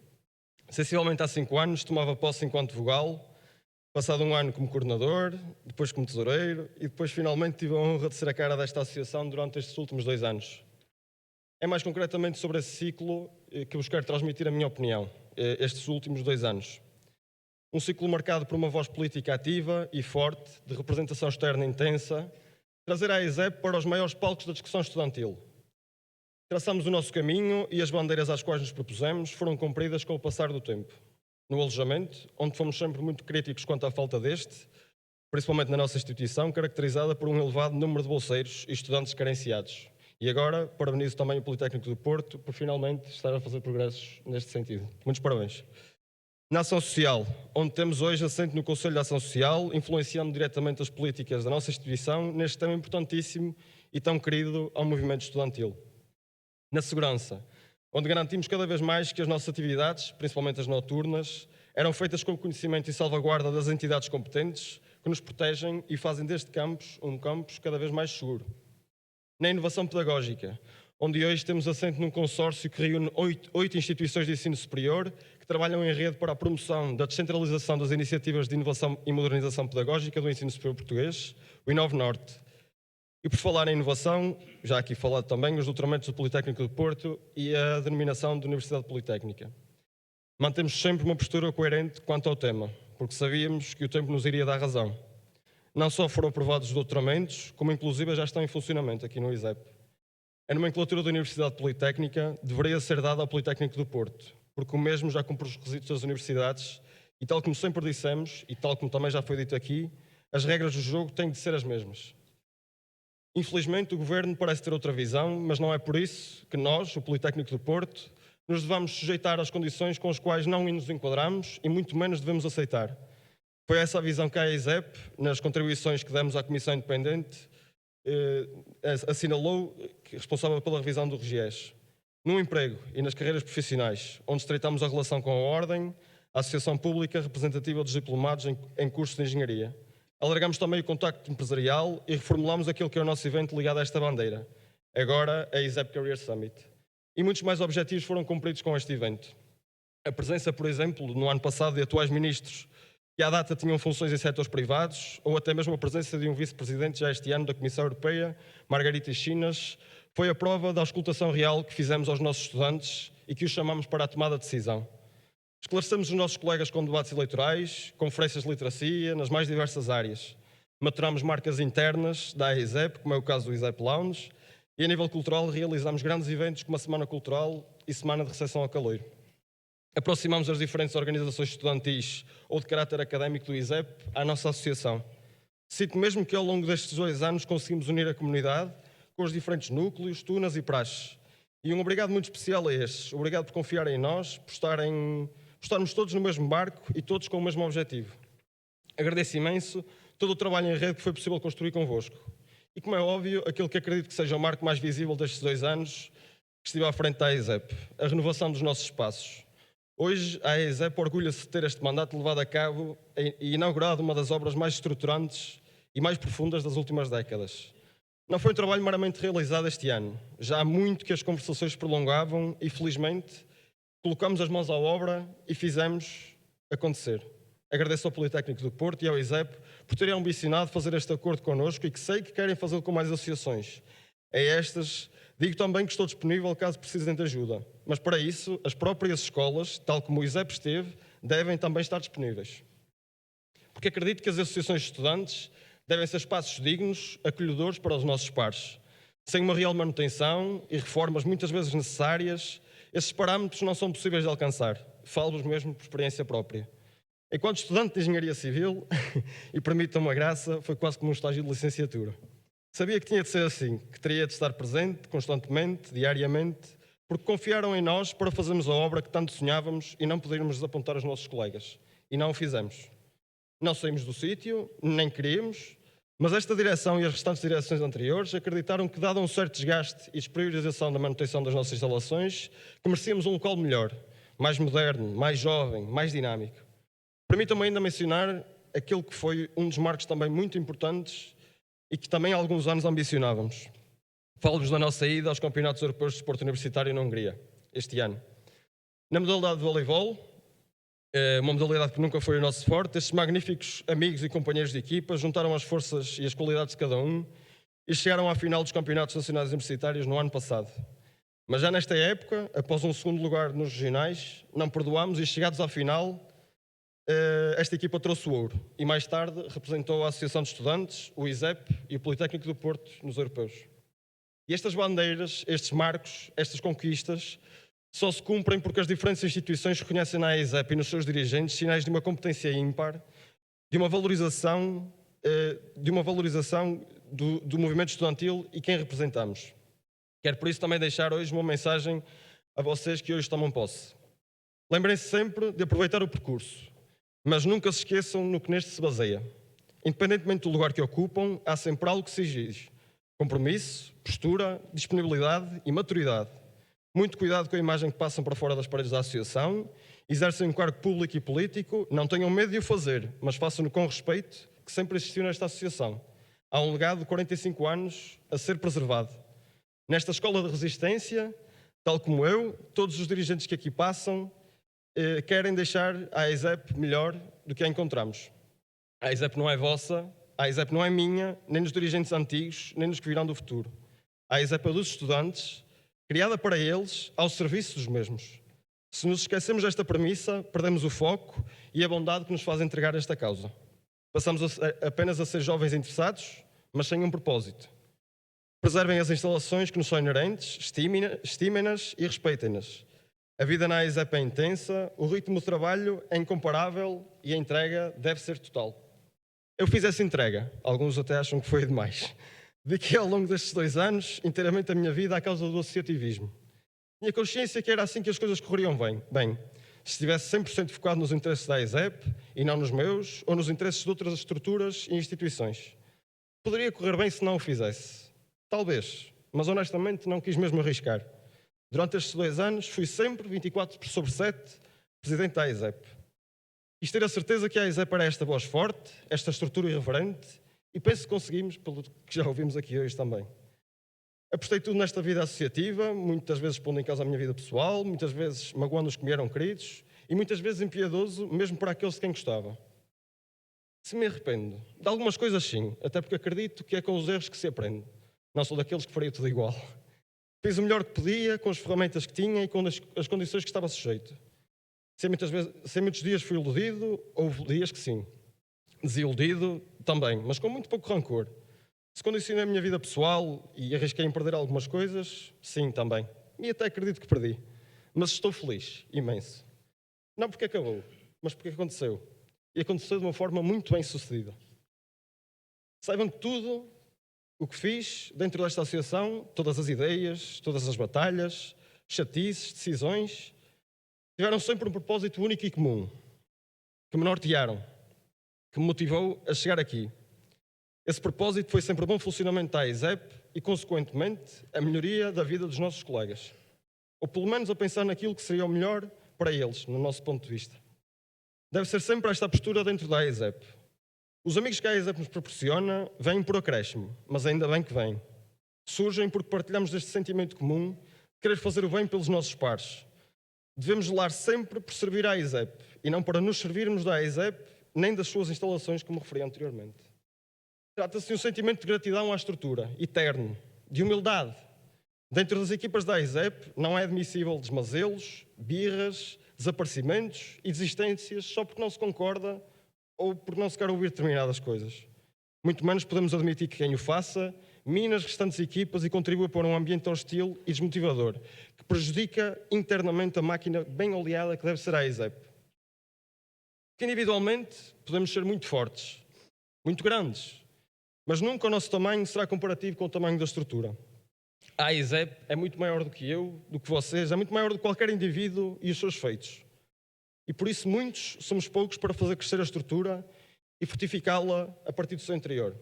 Sensivelmente há 5 anos tomava posse enquanto vogal, passado um ano como coordenador, depois como tesoureiro e depois finalmente tive a honra de ser a cara desta associação durante estes últimos 2 anos. É mais concretamente sobre esse ciclo que vos quero transmitir a minha opinião, estes últimos 2 anos. Um ciclo marcado por uma voz política ativa e forte, de representação externa intensa, trazer a ISEP para os maiores palcos da discussão estudantil. Traçamos o nosso caminho e as bandeiras às quais nos propusemos foram cumpridas com o passar do tempo. No alojamento, onde fomos sempre muito críticos quanto à falta deste, principalmente na nossa instituição, caracterizada por um elevado número de bolseiros e estudantes carenciados. E agora, parabenizo também o Politécnico do Porto por finalmente estar a fazer progressos neste sentido. Muitos parabéns. Na ação social, onde temos hoje assento no Conselho de Ação Social, influenciando diretamente as políticas da nossa instituição neste tema importantíssimo e tão querido ao movimento estudantil. Na segurança, onde garantimos cada vez mais que as nossas atividades, principalmente as noturnas, eram feitas com o conhecimento e salvaguarda das entidades competentes que nos protegem e fazem deste campus um campus cada vez mais seguro. Na inovação pedagógica, onde hoje temos assento num consórcio que reúne 8 instituições de ensino superior que trabalham em rede para a promoção da descentralização das iniciativas de inovação e modernização pedagógica do ensino superior português, o Inove Norte. E por falar em inovação, já aqui falado também, os doutoramentos do Politécnico do Porto e a denominação de Universidade Politécnica. Mantemos sempre uma postura coerente quanto ao tema, porque sabíamos que o tempo nos iria dar razão. Não só foram aprovados os doutoramentos, como inclusive já estão em funcionamento aqui no ISEP. A nomenclatura da Universidade Politécnica deveria ser dada ao Politécnico do Porto, porque o mesmo já cumpre os requisitos das universidades e, tal como sempre dissemos, e tal como também já foi dito aqui, as regras do jogo têm de ser as mesmas. Infelizmente, o Governo parece ter outra visão, mas não é por isso que nós, o Politécnico do Porto, nos devamos sujeitar às condições com as quais não nos enquadramos e muito menos devemos aceitar. Foi essa a visão que a ISEP, nas contribuições que demos à Comissão Independente, assinalou, responsável pela revisão do RGES. No emprego e nas carreiras profissionais, onde estreitamos a relação com a Ordem, a Associação Pública Representativa dos Diplomados em cursos de Engenharia. Alargamos também o contacto empresarial e reformulamos aquilo que é o nosso evento ligado a esta bandeira. Agora, a ISEP Career Summit. E muitos mais objetivos foram cumpridos com este evento. A presença, por exemplo, no ano passado, de atuais ministros que à data tinham funções em setores privados, ou até mesmo a presença de um vice-presidente já este ano da Comissão Europeia, Margarita Chinas, foi a prova da auscultação real que fizemos aos nossos estudantes e que os chamamos para a tomada de decisão. Esclarecemos os nossos colegas com debates eleitorais, conferências de literacia, nas mais diversas áreas. Maturamos marcas internas da AISEP, como é o caso do ISEP Lounge, e a nível cultural realizamos grandes eventos como a Semana Cultural e Semana de Recepção ao Caloiro. Aproximamos as diferentes organizações estudantis ou de caráter académico do ISEP à nossa associação. Cito mesmo que ao longo destes 2 anos conseguimos unir a comunidade com os diferentes núcleos, tunas e praxes. E um obrigado muito especial a estes. Obrigado por confiarem em nós, por estarmos todos no mesmo barco e todos com o mesmo objetivo. Agradeço imenso todo o trabalho em rede que foi possível construir convosco. E, como é óbvio, aquilo que acredito que seja o marco mais visível destes 2 anos que estive à frente da AISEP, a renovação dos nossos espaços. Hoje, a AISEP orgulha-se de ter este mandato levado a cabo e inaugurado uma das obras mais estruturantes e mais profundas das últimas décadas. Não foi um trabalho meramente realizado este ano. Já há muito que as conversações se prolongavam e, felizmente, colocamos as mãos à obra e fizemos acontecer. Agradeço ao Politécnico do Porto e ao ISEP por terem ambicionado fazer este acordo connosco e que sei que querem fazê-lo com mais associações. A estas, digo também que estou disponível caso precisem de ajuda. Mas para isso, as próprias escolas, tal como o ISEP esteve, devem também estar disponíveis. Porque acredito que as associações de estudantes devem ser espaços dignos, acolhedores para os nossos pares. Sem uma real manutenção e reformas muitas vezes necessárias, esses parâmetros não são possíveis de alcançar. Falo-vos mesmo por experiência própria. Enquanto estudante de Engenharia Civil, e permitam-me a graça, foi quase como um estágio de licenciatura. Sabia que tinha de ser assim, que teria de estar presente, constantemente, diariamente, porque confiaram em nós para fazermos a obra que tanto sonhávamos e não poderíamos desapontar os nossos colegas. E não o fizemos. Não saímos do sítio, nem queríamos, mas esta direção e as restantes direções anteriores acreditaram que, dado um certo desgaste e despriorização da manutenção das nossas instalações, que merecíamos um local melhor, mais moderno, mais jovem, mais dinâmico. Permitam-me ainda mencionar aquilo que foi um dos marcos também muito importantes e que também há alguns anos ambicionávamos. Falo-vos da nossa ida aos Campeonatos Europeus de Desporto Universitário na Hungria, este ano. Na modalidade de voleibol, uma modalidade que nunca foi o nosso forte, estes magníficos amigos e companheiros de equipa juntaram as forças e as qualidades de cada um e chegaram à final dos Campeonatos Nacionais Universitários no ano passado. Mas já nesta época, após um segundo lugar nos regionais, não perdoámos e, chegados à final, esta equipa trouxe o ouro e mais tarde representou a Associação de Estudantes, o ISEP e o Politécnico do Porto nos europeus. E estas bandeiras, estes marcos, estas conquistas só se cumprem porque as diferentes instituições reconhecem na AISEP e nos seus dirigentes sinais de uma competência ímpar, de uma valorização de uma valorização do movimento estudantil e quem representamos. Quero por isso também deixar hoje uma mensagem a vocês que hoje tomam posse. Lembrem-se sempre de aproveitar o percurso, mas nunca se esqueçam no que neste se baseia. Independentemente do lugar que ocupam, há sempre algo que se exige: compromisso, postura, disponibilidade e maturidade. Muito cuidado com a imagem que passam para fora das paredes da associação, exercem um cargo público e político, não tenham medo de o fazer, mas façam-no com respeito que sempre existiu nesta associação. Há um legado de 45 anos a ser preservado. Nesta escola de resistência, tal como eu, todos os dirigentes que aqui passam querem deixar a AISEP melhor do que a encontramos. A AISEP não é vossa, a AISEP não é minha, nem dos dirigentes antigos, nem dos que virão do futuro. A AISEP é dos estudantes, criada para eles, ao serviço dos mesmos. Se nos esquecemos desta premissa, perdemos o foco e a bondade que nos faz entregar esta causa. Passamos apenas a ser jovens interessados, mas sem um propósito. Preservem as instalações que nos são inerentes, estimem-nas e respeitem-nas. A vida na AISEP é intensa, o ritmo de trabalho é incomparável e a entrega deve ser total. Eu fiz essa entrega, alguns até acham que foi demais. Dediquei ao longo destes 2 anos inteiramente a minha vida à causa do associativismo. Tinha consciência que era assim que as coisas correriam bem. Se estivesse 100% focado nos interesses da AISEP e não nos meus, ou nos interesses de outras estruturas e instituições. Poderia correr bem se não o fizesse. Talvez, mas honestamente não quis mesmo arriscar. Durante estes 2 anos fui sempre 24/7 presidente da AISEP. Quis ter a certeza que a AISEP era esta voz forte, esta estrutura irreverente, e penso que conseguimos, pelo que já ouvimos aqui hoje também. Apostei tudo nesta vida associativa, muitas vezes pondo em causa a minha vida pessoal, muitas vezes magoando os que me eram queridos e muitas vezes impiedoso mesmo para aqueles de quem gostava. Se me arrependo de algumas coisas, sim, até porque acredito que é com os erros que se aprende. Não sou daqueles que faria tudo igual. Fiz o melhor que podia, com as ferramentas que tinha e com as condições que estava sujeito. Se muitos dias fui iludido, houve dias que sim. Desiludido também, mas com muito pouco rancor. Se condicionei a minha vida pessoal e arrisquei em perder algumas coisas, sim, também. E até acredito que perdi. Mas estou feliz, imenso. Não porque acabou, mas porque aconteceu. E aconteceu de uma forma muito bem sucedida. Saibam que tudo o que fiz dentro desta associação, todas as ideias, todas as batalhas, chatices, decisões, tiveram sempre um propósito único e comum, que me nortearam, que me motivou a chegar aqui. Esse propósito foi sempre o bom funcionamento da AISEP e, consequentemente, a melhoria da vida dos nossos colegas. Ou pelo menos a pensar naquilo que seria o melhor para eles, no nosso ponto de vista. Deve ser sempre esta postura dentro da AISEP. Os amigos que a AISEP nos proporciona vêm por acréscimo, mas ainda bem que vêm. Surgem porque partilhamos deste sentimento comum de querer fazer o bem pelos nossos pares. Devemos zelar sempre por servir à AISEP e não para nos servirmos da AISEP nem das suas instalações, como referi anteriormente. Trata-se de um sentimento de gratidão à estrutura, eterno, de humildade. Dentro das equipas da AISEP não é admissível desmazelos, birras, desaparecimentos e desistências só porque não se concorda ou porque não se quer ouvir determinadas coisas. Muito menos podemos admitir que quem o faça mine as restantes equipas e contribua para um ambiente hostil e desmotivador, que prejudica internamente a máquina bem oleada que deve ser a AISEP. Que individualmente podemos ser muito fortes, muito grandes, mas nunca o nosso tamanho será comparativo com o tamanho da estrutura. A AISEP é muito maior do que eu, do que vocês, é muito maior do que qualquer indivíduo e os seus feitos. E por isso muitos somos poucos para fazer crescer a estrutura e fortificá-la a partir do seu interior.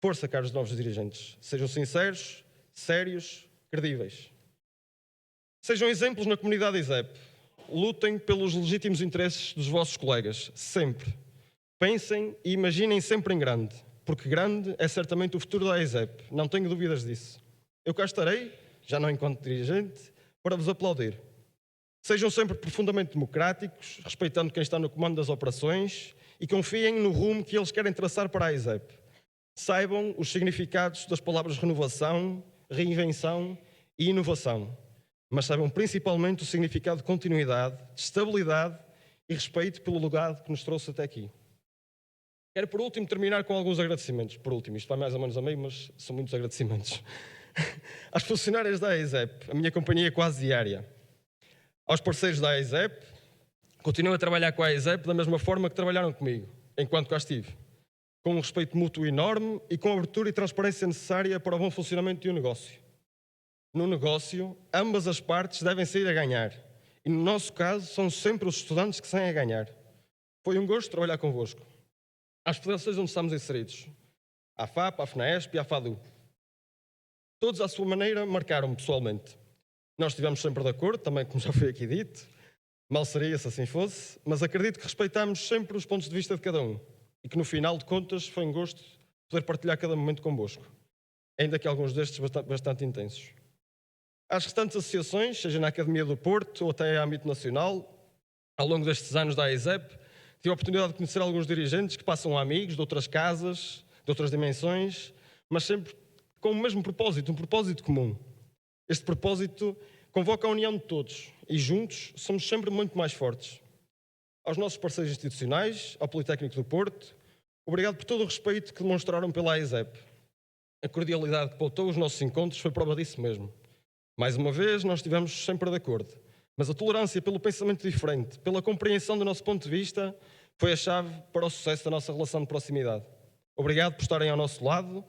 Força, caros novos dirigentes. Sejam sinceros, sérios, credíveis. Sejam exemplos na comunidade AISEP. Lutem pelos legítimos interesses dos vossos colegas, sempre. Pensem e imaginem sempre em grande, porque grande é certamente o futuro da AISEP, não tenho dúvidas disso. Eu cá estarei, já não enquanto dirigente, para vos aplaudir. Sejam sempre profundamente democráticos, respeitando quem está no comando das operações e confiem no rumo que eles querem traçar para a AISEP. Saibam os significados das palavras renovação, reinvenção e inovação, mas saibam principalmente o significado de continuidade, de estabilidade e respeito pelo legado que nos trouxe até aqui. Quero, por último, terminar com alguns agradecimentos. Por último, isto vai mais ou menos a meio, mas são muitos agradecimentos. Às funcionárias da AISEP, a minha companhia quase diária. Aos parceiros da AISEP, continuem a trabalhar com a AISEP da mesma forma que trabalharam comigo, enquanto cá estive. com um respeito mútuo enorme e com a abertura e transparência necessária para o bom funcionamento de um negócio. No negócio, ambas as partes devem sair a ganhar. E no nosso caso, são sempre os estudantes que saem a ganhar. Foi um gosto trabalhar convosco. Às federações onde estamos inseridos, à FAP, à FNAESP e à FADU. Todos, à sua maneira, marcaram-me pessoalmente. Nós estivemos sempre de acordo, também como já foi aqui dito. Mal seria se assim fosse, mas acredito que respeitámos sempre os pontos de vista de cada um. E que no final de contas foi um gosto poder partilhar cada momento convosco. Ainda que alguns destes bastante intensos. Às restantes associações, seja na Academia do Porto ou até em âmbito nacional, ao longo destes anos da AISEP, tive a oportunidade de conhecer alguns dirigentes que passam a amigos de outras casas, de outras dimensões, mas sempre com o mesmo propósito, um propósito comum. Este propósito convoca a união de todos e juntos somos sempre muito mais fortes. Aos nossos parceiros institucionais, ao Politécnico do Porto, obrigado por todo o respeito que demonstraram pela AISEP. A cordialidade que pautou os nossos encontros foi prova disso mesmo. Mais uma vez, nós estivemos sempre de acordo, mas a tolerância pelo pensamento diferente, pela compreensão do nosso ponto de vista, foi a chave para o sucesso da nossa relação de proximidade. Obrigado por estarem ao nosso lado,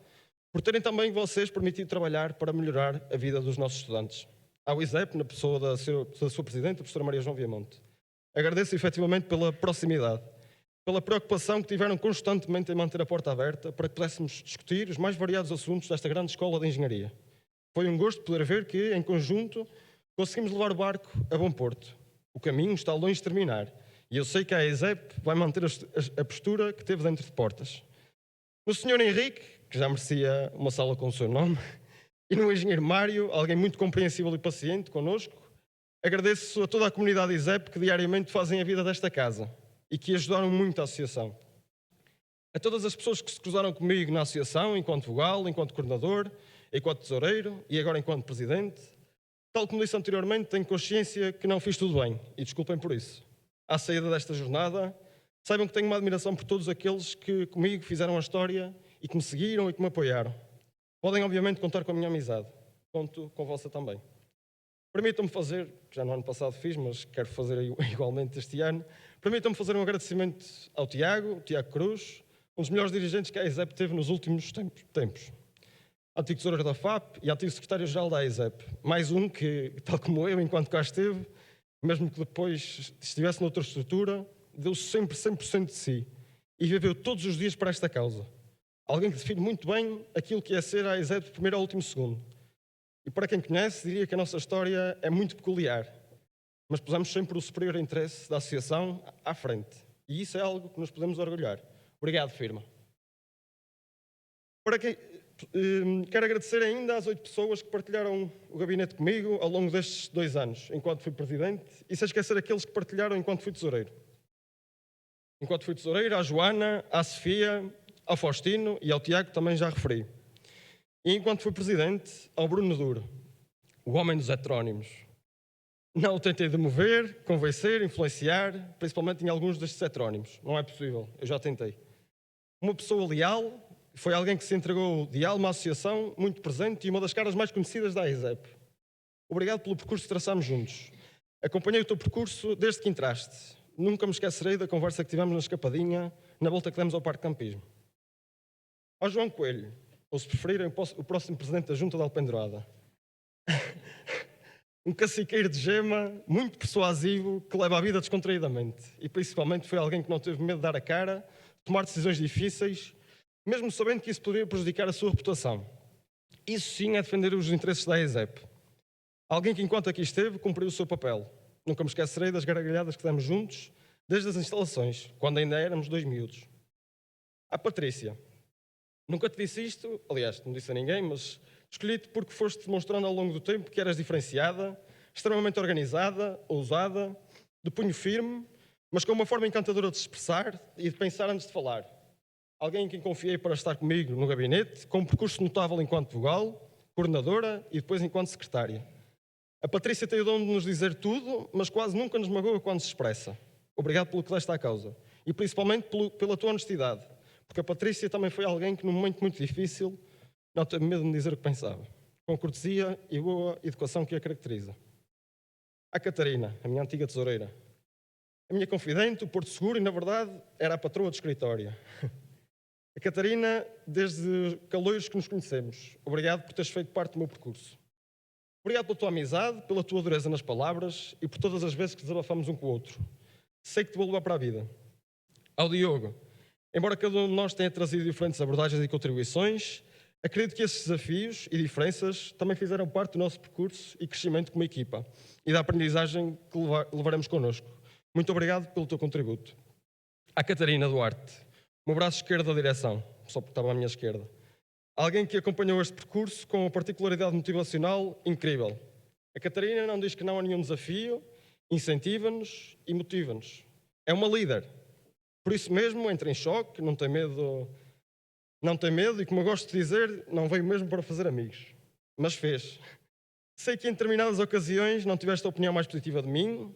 por terem também vocês permitido trabalhar para melhorar a vida dos nossos estudantes. Ao ISEP, na pessoa da sua Presidente, a professora Maria João Viamonte. Agradeço efetivamente pela proximidade, pela preocupação que tiveram constantemente em manter a porta aberta para que pudéssemos discutir os mais variados assuntos desta grande escola de engenharia. Foi um gosto poder ver que, em conjunto, conseguimos levar o barco a bom porto. O caminho está longe de terminar e eu sei que a AISEP vai manter a postura que teve dentro de portas. No Sr. Henrique, que já merecia uma sala com o seu nome, e no Engenheiro Mário, alguém muito compreensível e paciente connosco, agradeço a toda a comunidade ISEP que diariamente fazem a vida desta casa e que ajudaram muito a associação. A todas as pessoas que se cruzaram comigo na associação, enquanto vogal, enquanto coordenador, enquanto tesoureiro e agora enquanto presidente, tal como disse anteriormente, tenho consciência que não fiz tudo bem e desculpem por isso. À saída desta jornada, saibam que tenho uma admiração por todos aqueles que comigo fizeram a história e que me seguiram e que me apoiaram. Podem obviamente contar com a minha amizade, conto com a vossa também. Permitam-me fazer, que já no ano passado fiz, mas quero fazer igualmente este ano, permitam-me fazer um agradecimento ao Tiago Cruz, um dos melhores dirigentes que a AISEP teve nos últimos tempos. Antigo tesoureiro da FAP e antigo secretário-geral da AISEP. Mais um que, tal como eu, enquanto cá esteve, mesmo que depois estivesse noutra estrutura, deu sempre 100% de si e viveu todos os dias para esta causa. Alguém que define muito bem aquilo que é ser a AISEP de primeiro ao último segundo. E para quem conhece, diria que a nossa história é muito peculiar, mas pusemos sempre o superior interesse da associação à frente. E isso é algo que nos podemos orgulhar. Obrigado, firma. Quero agradecer ainda às 8 pessoas que partilharam o gabinete comigo ao longo destes 2 anos, enquanto fui presidente, e sem esquecer aqueles que partilharam enquanto fui tesoureiro. Enquanto fui tesoureiro, à Joana, à Sofia, ao Faustino e ao Tiago, também já referi. E enquanto fui presidente, ao Bruno Duro, o homem dos heterónimos. Não o tentei demover, convencer, influenciar, principalmente em alguns destes heterónimos. Não é possível, eu já tentei. Uma pessoa leal, foi alguém que se entregou de alma à associação, muito presente e uma das caras mais conhecidas da AISEP. Obrigado pelo percurso que traçámos juntos. Acompanhei o teu percurso desde que entraste. Nunca me esquecerei da conversa que tivemos na escapadinha, na volta que demos ao Parque Campismo. Ao João Coelho, ou se preferirem, o próximo presidente da Junta de Alpendurada. Um caciqueiro de gema, muito persuasivo, que leva a vida descontraídamente. E principalmente foi alguém que não teve medo de dar a cara, tomar decisões difíceis, mesmo sabendo que isso poderia prejudicar a sua reputação. Isso sim é defender os interesses da AISEP. Alguém que, enquanto aqui esteve, cumpriu o seu papel. Nunca me esquecerei das gargalhadas que demos juntos, desde as instalações, quando ainda éramos 2 miúdos. À Patrícia. Nunca te disse isto, aliás, não disse a ninguém, mas escolhi-te porque foste demonstrando ao longo do tempo que eras diferenciada, extremamente organizada, ousada, de punho firme, mas com uma forma encantadora de se expressar e de pensar antes de falar. Alguém em quem confiei para estar comigo no gabinete, com um percurso notável enquanto vogal, coordenadora e depois enquanto secretária. A Patrícia tem o dom de nos dizer tudo, mas quase nunca nos magoa quando se expressa. Obrigado pelo que deste à causa. E principalmente pela tua honestidade, porque a Patrícia também foi alguém que, num momento muito difícil, não teve medo de me dizer o que pensava, com a cortesia e boa educação que a caracteriza. A Catarina, a minha antiga tesoureira. A minha confidente, o Porto Seguro, e, na verdade, era a patroa do escritório. A Catarina, desde caloiros que nos conhecemos, obrigado por teres feito parte do meu percurso. Obrigado pela tua amizade, pela tua dureza nas palavras e por todas as vezes que desabafamos um com o outro. Sei que te vou levar para a vida. Ao Diogo, embora cada um de nós tenha trazido diferentes abordagens e contribuições, acredito que esses desafios e diferenças também fizeram parte do nosso percurso e crescimento como equipa e da aprendizagem que levaremos connosco. Muito obrigado pelo teu contributo. À Catarina Duarte, o meu braço esquerdo da direção, só porque estava à minha esquerda. Alguém que acompanhou este percurso com uma particularidade motivacional incrível. A Catarina não diz que não a nenhum desafio, incentiva-nos e motiva-nos. É uma líder. Por isso mesmo, entra em choque, não tem medo e, como eu gosto de dizer, não veio mesmo para fazer amigos. Mas fez. Sei que em determinadas ocasiões não tiveste a opinião mais positiva de mim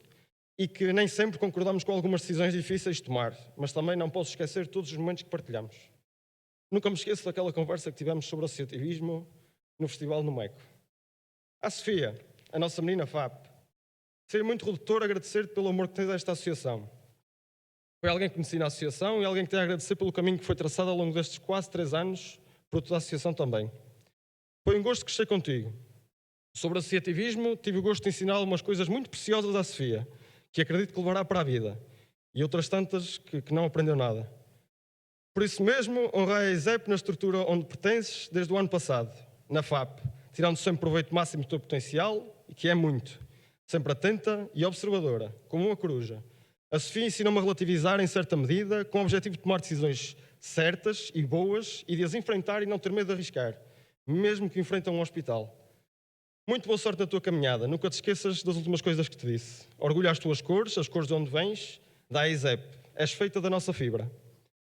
e que nem sempre concordamos com algumas decisões difíceis de tomar, mas também não posso esquecer todos os momentos que partilhamos. Nunca me esqueço daquela conversa que tivemos sobre associativismo no Festival no Meco. À Sofia, a nossa menina FAP, seria muito redutor agradecer-te pelo amor que tens a esta associação. Foi alguém que conheci na associação e alguém que tem a agradecer pelo caminho que foi traçado ao longo destes quase 3 anos, por toda a associação também. Foi um gosto crescer contigo. Sobre associativismo, tive o gosto de ensinar algumas coisas muito preciosas à Sofia, que acredito que levará para a vida, e outras tantas que não aprendeu nada. Por isso mesmo, honrei a ISEP na estrutura onde pertences desde o ano passado, na FAP, tirando sempre proveito máximo do teu potencial, e que é muito, sempre atenta e observadora, como uma coruja. A Sofia ensinou-me a relativizar em certa medida, com o objetivo de tomar decisões certas e boas e de as enfrentar e não ter medo de arriscar, mesmo que enfrentem um hospital. Muito boa sorte na tua caminhada. Nunca te esqueças das últimas coisas que te disse. Orgulha as tuas cores, as cores de onde vens, da ISEP. És feita da nossa fibra.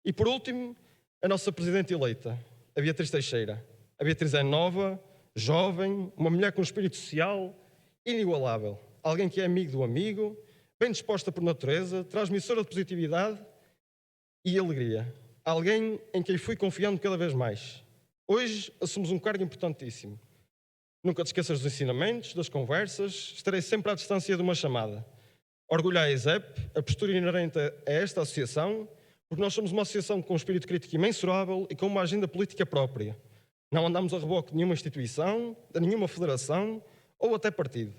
E por último, a nossa presidente eleita, a Beatriz Teixeira. A Beatriz é nova, jovem, uma mulher com um espírito social inigualável. Alguém que é amigo do amigo, bem disposta por natureza, transmissora de positividade e alegria. Alguém em quem fui confiando cada vez mais. Hoje assumes um cargo importantíssimo. Nunca te esqueças dos ensinamentos, das conversas, estarei sempre à distância de uma chamada. Orgulho a ISEP, a postura inerente a esta associação, porque nós somos uma associação com um espírito crítico imensurável e com uma agenda política própria. Não andamos a reboque de nenhuma instituição, de nenhuma federação ou até partido.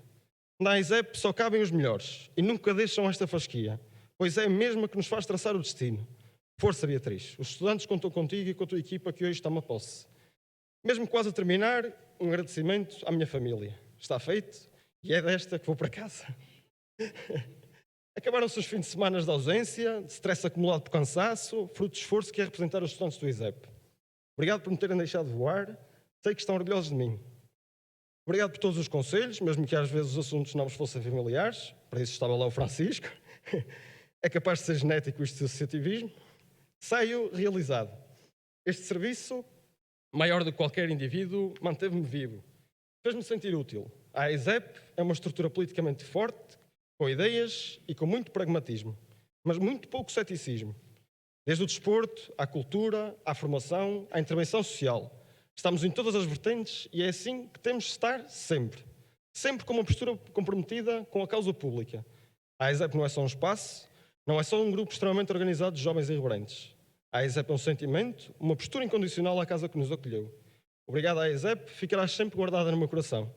Na ISEP só cabem os melhores e nunca deixam esta fasquia, pois é a mesma que nos faz traçar o destino. Força, Beatriz. Os estudantes contam contigo e com a tua equipa que hoje toma posse. Mesmo quase a terminar, um agradecimento à minha família. Está feito e é desta que vou para casa. Acabaram-se os fins de semana de ausência, de stress acumulado por cansaço, fruto de esforço que é representar os estudantes do ISEP. Obrigado por me terem deixado voar, sei que estão orgulhosos de mim. Obrigado por todos os conselhos, mesmo que às vezes os assuntos não vos fossem familiares, para isso estava lá o Francisco. É capaz de ser genético isto de associativismo. Saio realizado. Este serviço, maior do que qualquer indivíduo, manteve-me vivo. Fez-me sentir útil. A ISEP é uma estrutura politicamente forte, com ideias e com muito pragmatismo, mas muito pouco ceticismo. Desde o desporto, à cultura, à formação, à intervenção social. Estamos em todas as vertentes e é assim que temos de estar sempre. Sempre com uma postura comprometida com a causa pública. A ISEP não é só um espaço, não é só um grupo extremamente organizado de jovens irreverentes. A ISEP é um sentimento, uma postura incondicional à casa que nos acolheu. Obrigado à ISEP, ficarás sempre guardada no meu coração.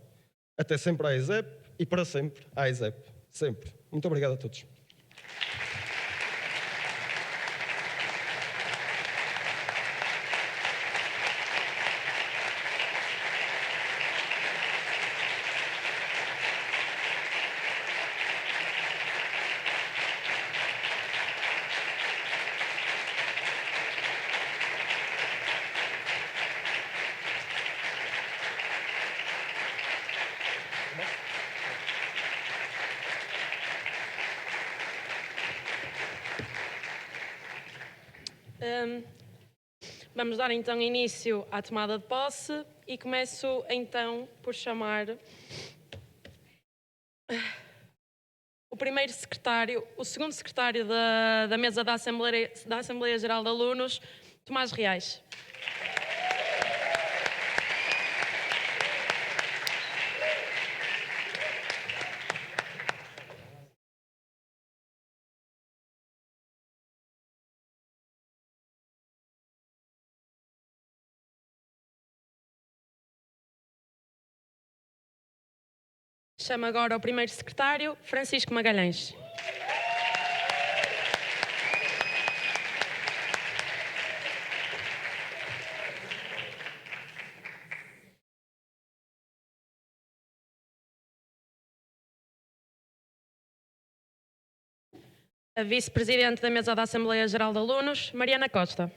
Até sempre à ISEP e para sempre à ISEP. Sempre. Muito obrigado a todos. Vamos dar então início à tomada de posse e começo então por chamar o primeiro secretário, o segundo secretário da mesa da Assembleia Geral de Alunos, Tomás Reais. Chamo agora o primeiro secretário, Francisco Magalhães. A vice-presidente da mesa da Assembleia Geral de Alunos, Mariana Costa.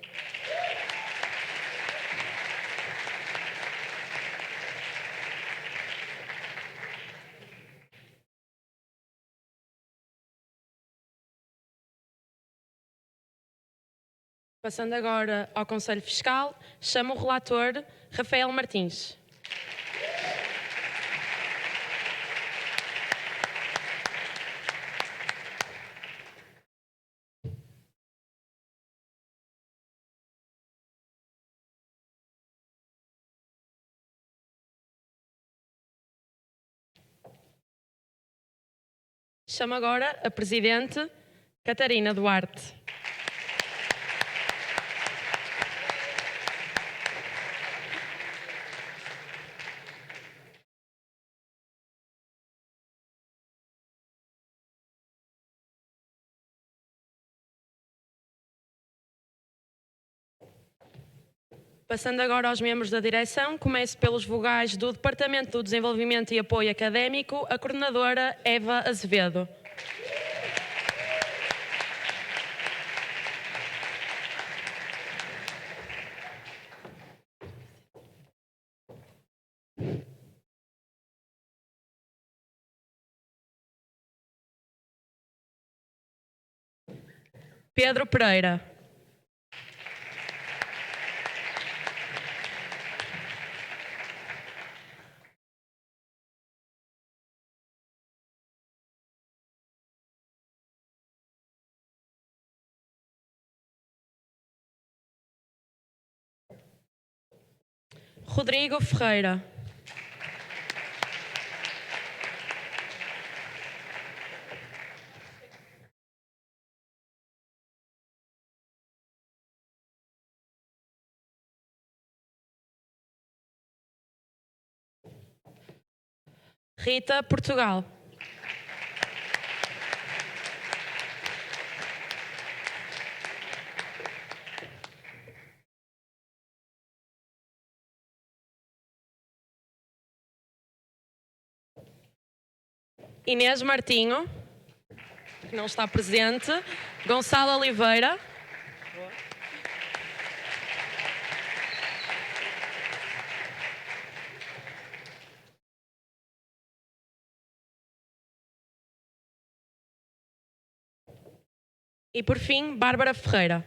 Passando agora ao Conselho Fiscal, chamo o relator Rafael Martins. Chamo agora a Presidente Catarina Duarte. Passando agora aos membros da direção, começo pelos vogais do Departamento do Desenvolvimento e Apoio Académico, a coordenadora Eva Azevedo. Pedro Pereira. Rodrigo Ferreira. Rita Portugal. Inês Martinho, que não está presente. Gonçalo Oliveira. E, por fim, Bárbara Ferreira.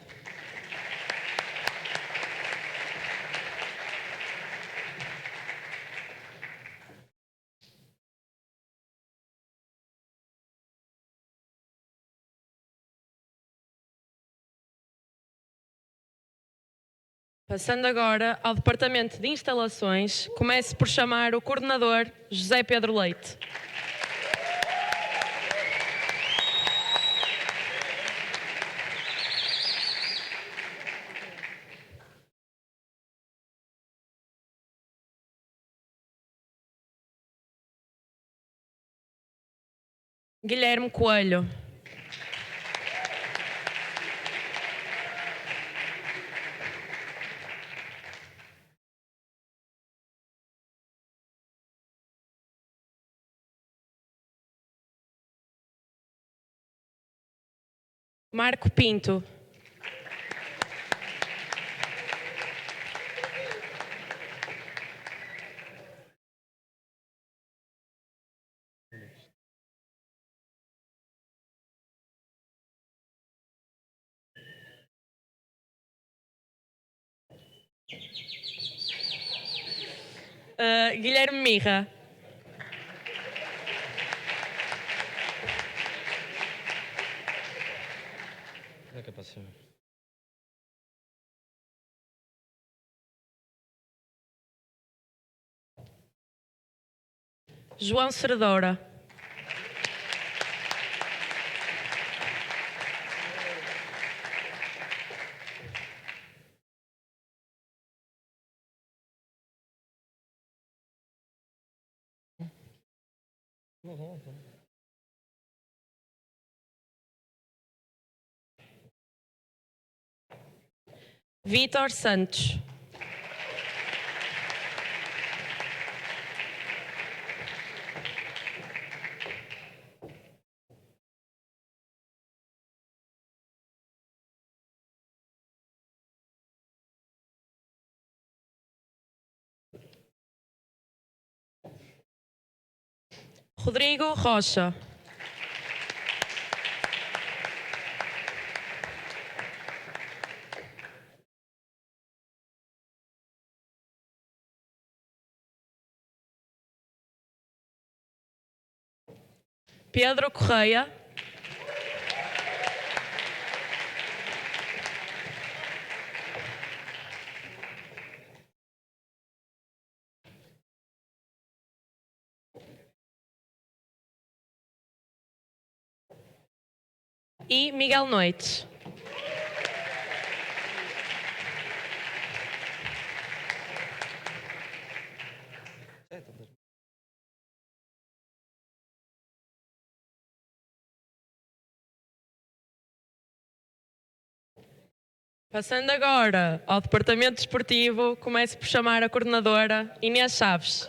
Passando agora ao Departamento de Instalações, começo por chamar o coordenador José Pedro Leite. Guilherme Coelho. Marco Pinto. Guilherme Mirra. Não é capaz de ser. João Cerdeira. Vítor Santos. Rodrigo Rocha. Pedro Correia. E Miguel Noites. Passando agora ao Departamento Desportivo, começo por chamar a coordenadora Inês Chaves.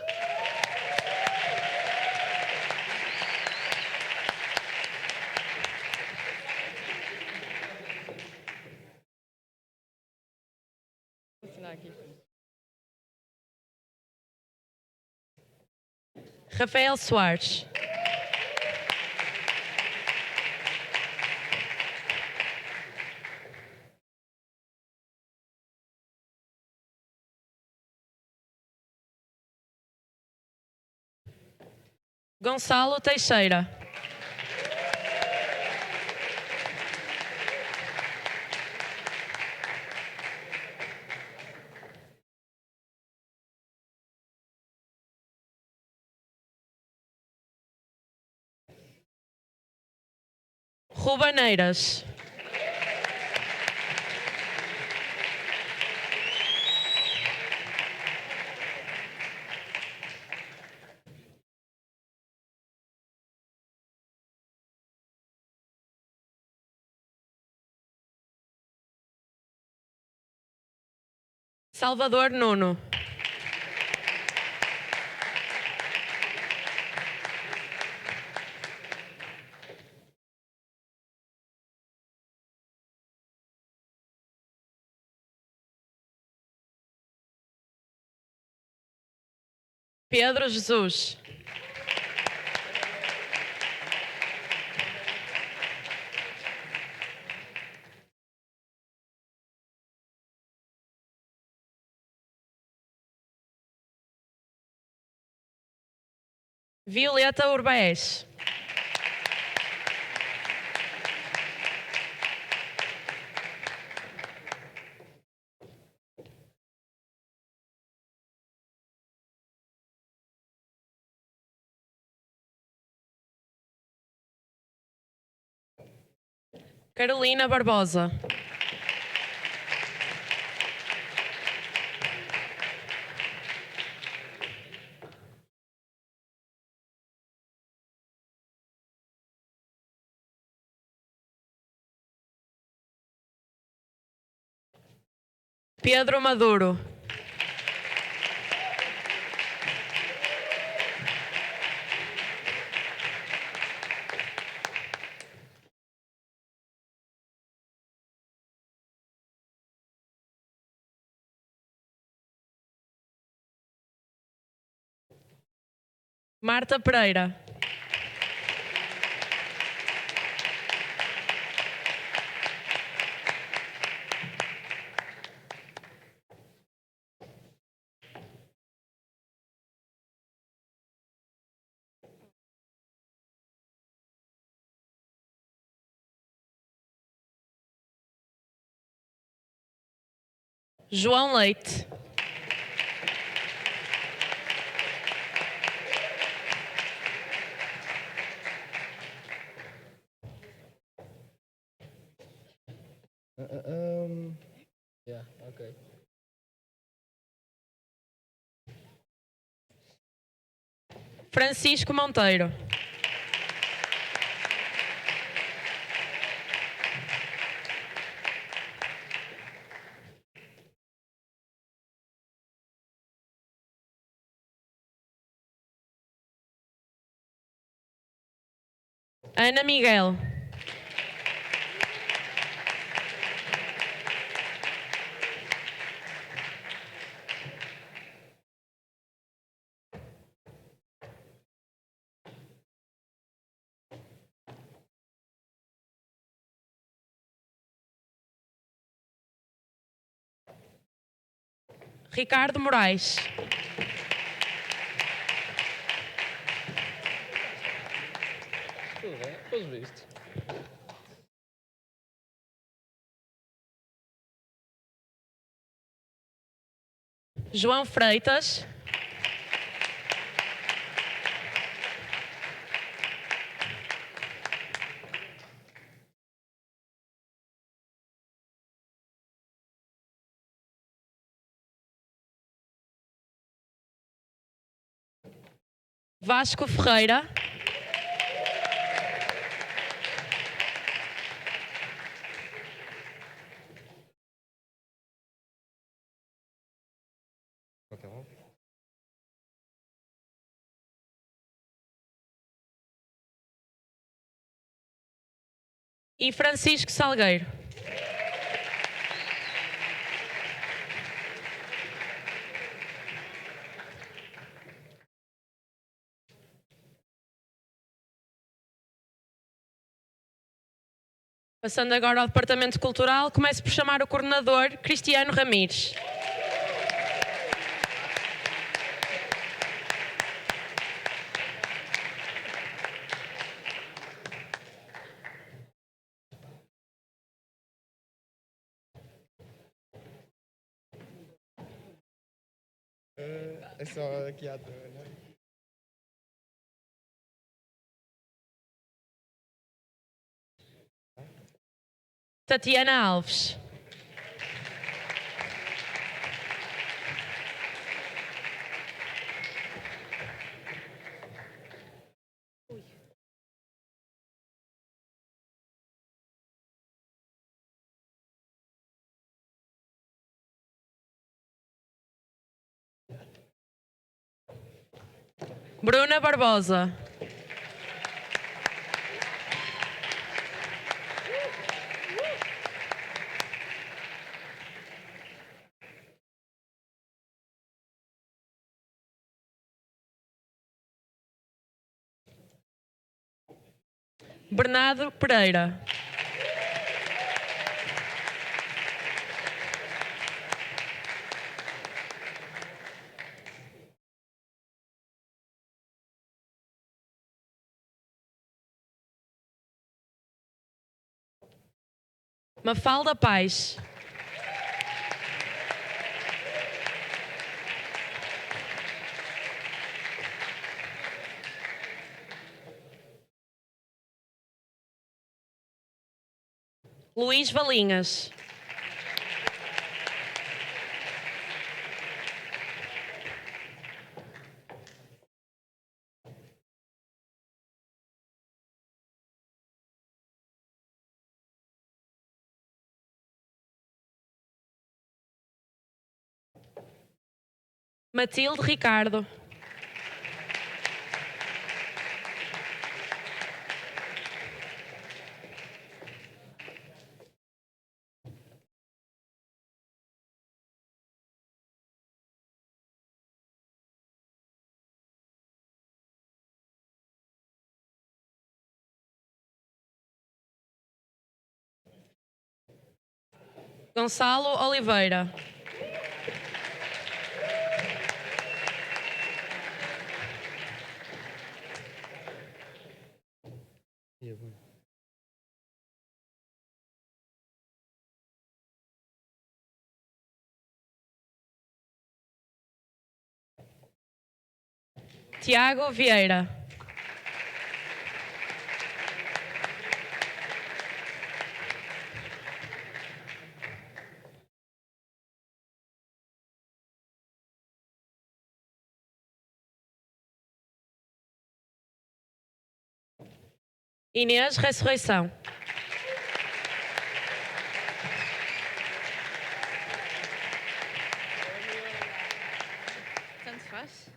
Rafael Soares. Gonçalo Teixeira. Rubaneiras. Salvador Nuno. Pedro Jesus. Violeta Urbaez. Carolina Barbosa. Pedro Maduro. Marta Pereira. João Leite. Yeah, okay. Francisco Monteiro. Ana Miguel. Ricardo Moraes. Tudo bem, pois visto. João Freitas. Vasco Ferreira. E Francisco Salgueiro. Passando agora ao Departamento Cultural, começo por chamar o coordenador Cristiano Ramires. É só aqui à toa, não é? Tatiana Alves. Bruna Barbosa. Bernardo Pereira. Mafalda Paz. Luís Valinhas. Matilde Ricardo. Gonçalo Oliveira. Tiago Vieira. Inês Ressurreição. Tanto faz.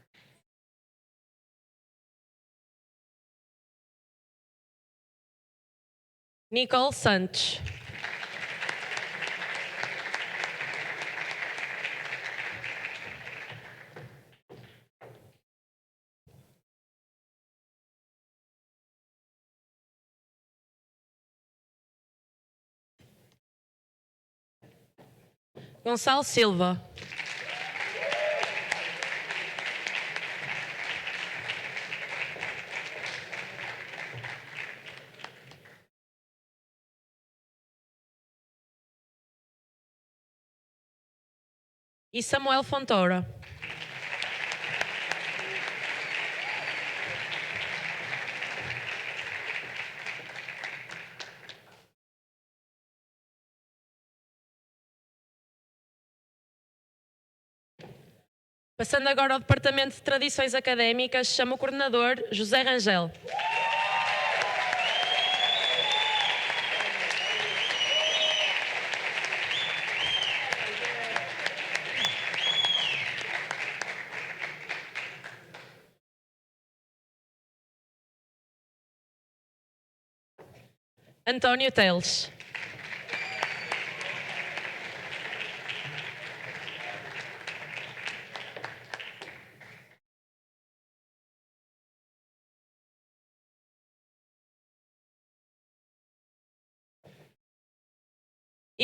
Nicole Santos. Gonçalo Silva. E Samuel Fontoura. Passando agora ao Departamento de Tradições Académicas, chamo o coordenador José Rangel. António Teles.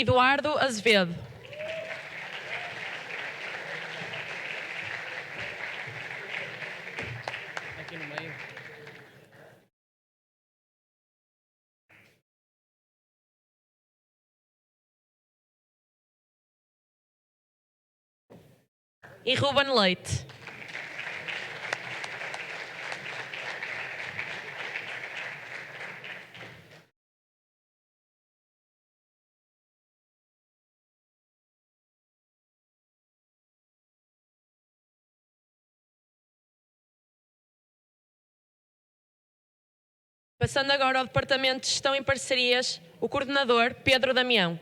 Eduardo Azevedo. Aqui no meio. E Ruben Leite. Passando agora ao Departamento de Gestão e Parcerias, o coordenador Pedro Damião.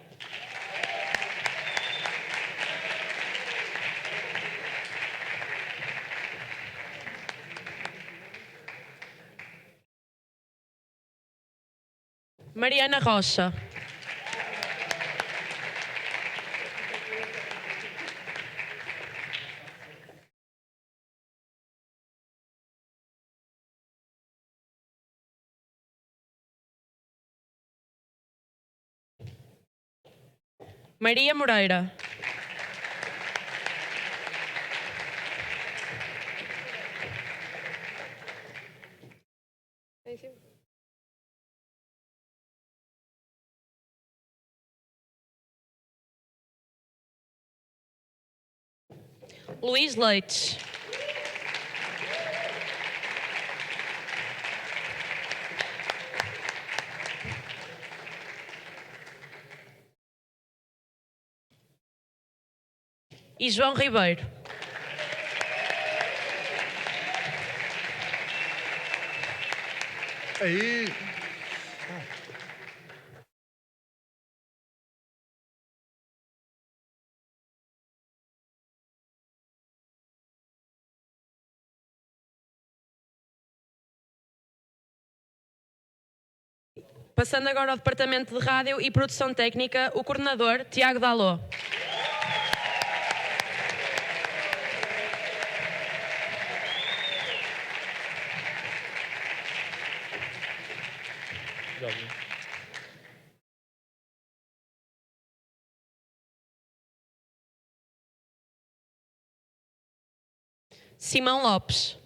Mariana Rocha. Maria Moreira. Luís Leite. E João Ribeiro. Aí. Passando agora ao Departamento de Rádio e Produção Técnica, o coordenador Tiago Dalô. Já vi. Simão Lopes.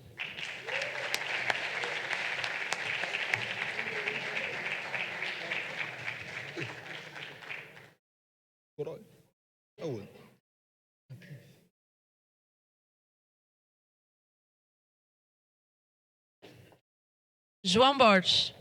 Por aonde? João Borges.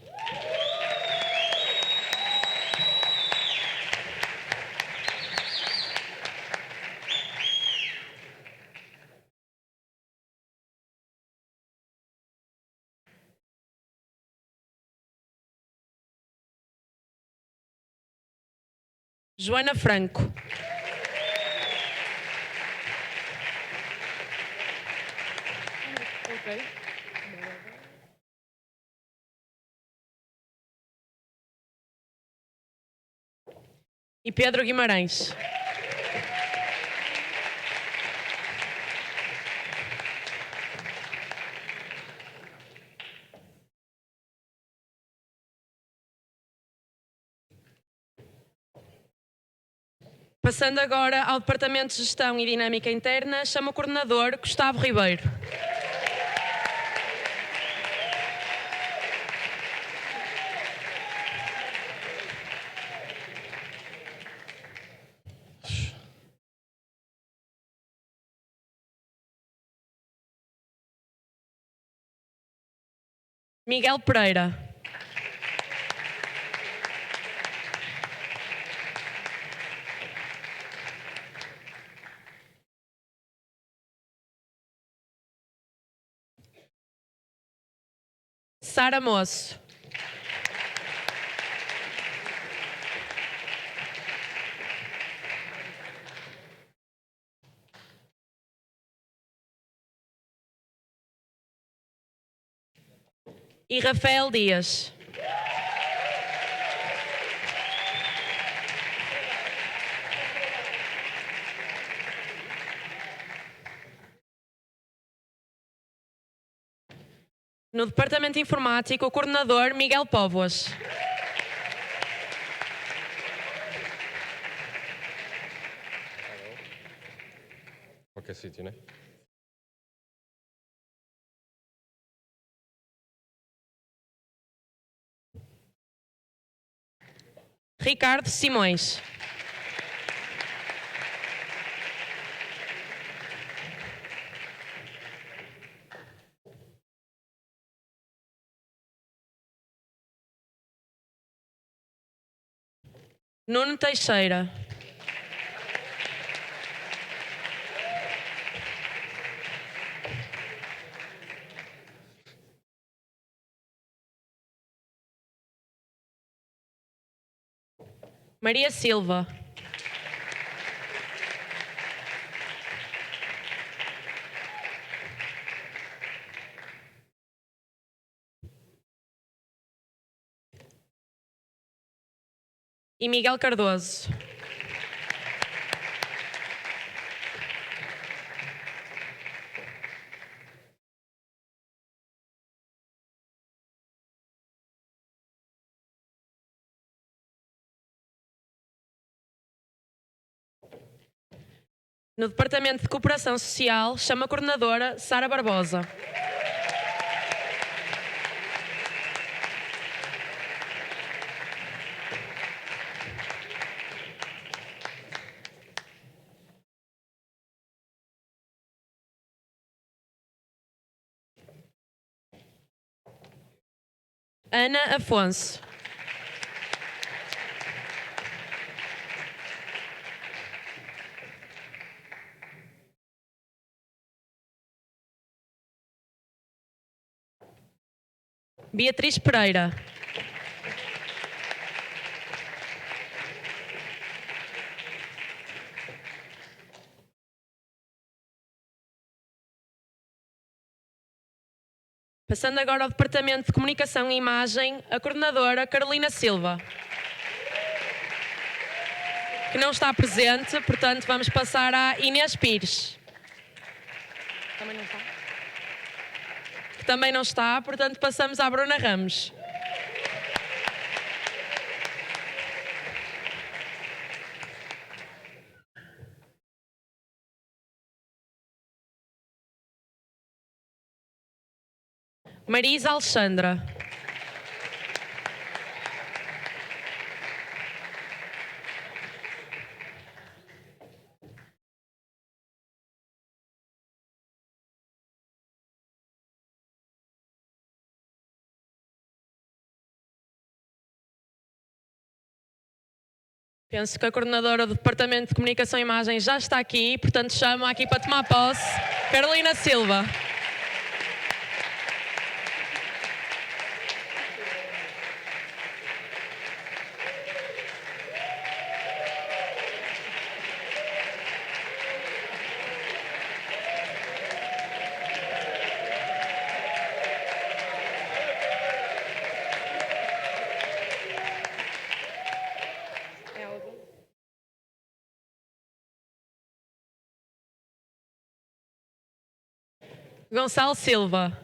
Joana Franco. E Pedro Guimarães. Passando agora ao Departamento de Gestão e Dinâmica Interna, chamo o coordenador Gustavo Ribeiro. Miguel Pereira. Sara Moço. E Rafael Dias. No Departamento Informático, o coordenador Miguel Póvoas. Qualquer sítio, né? Ricardo Simões. Nuno Teixeira. Maria Silva. E Miguel Cardoso. No Departamento de Cooperação Social, chama a coordenadora Sara Barbosa. Ana Afonso. Beatriz Pereira. Passando agora ao Departamento de Comunicação e Imagem, a coordenadora Carolina Silva, que não está presente, portanto vamos passar à Inês Pires. Também não está? Que também não está, portanto passamos à Bruna Ramos. Marisa Alexandra. Penso que a coordenadora do Departamento de Comunicação e Imagem já está aqui, portanto chamo aqui para tomar posse Carolina Silva. Gonçalo Silva.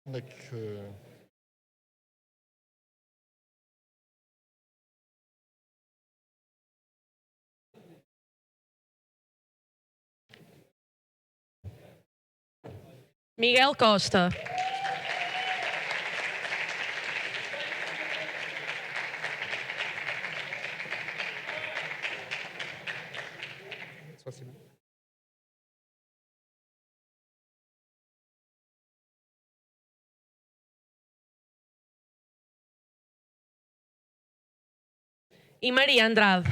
Onde é que... Miguel Costa. Só assinar. E Maria Andrade.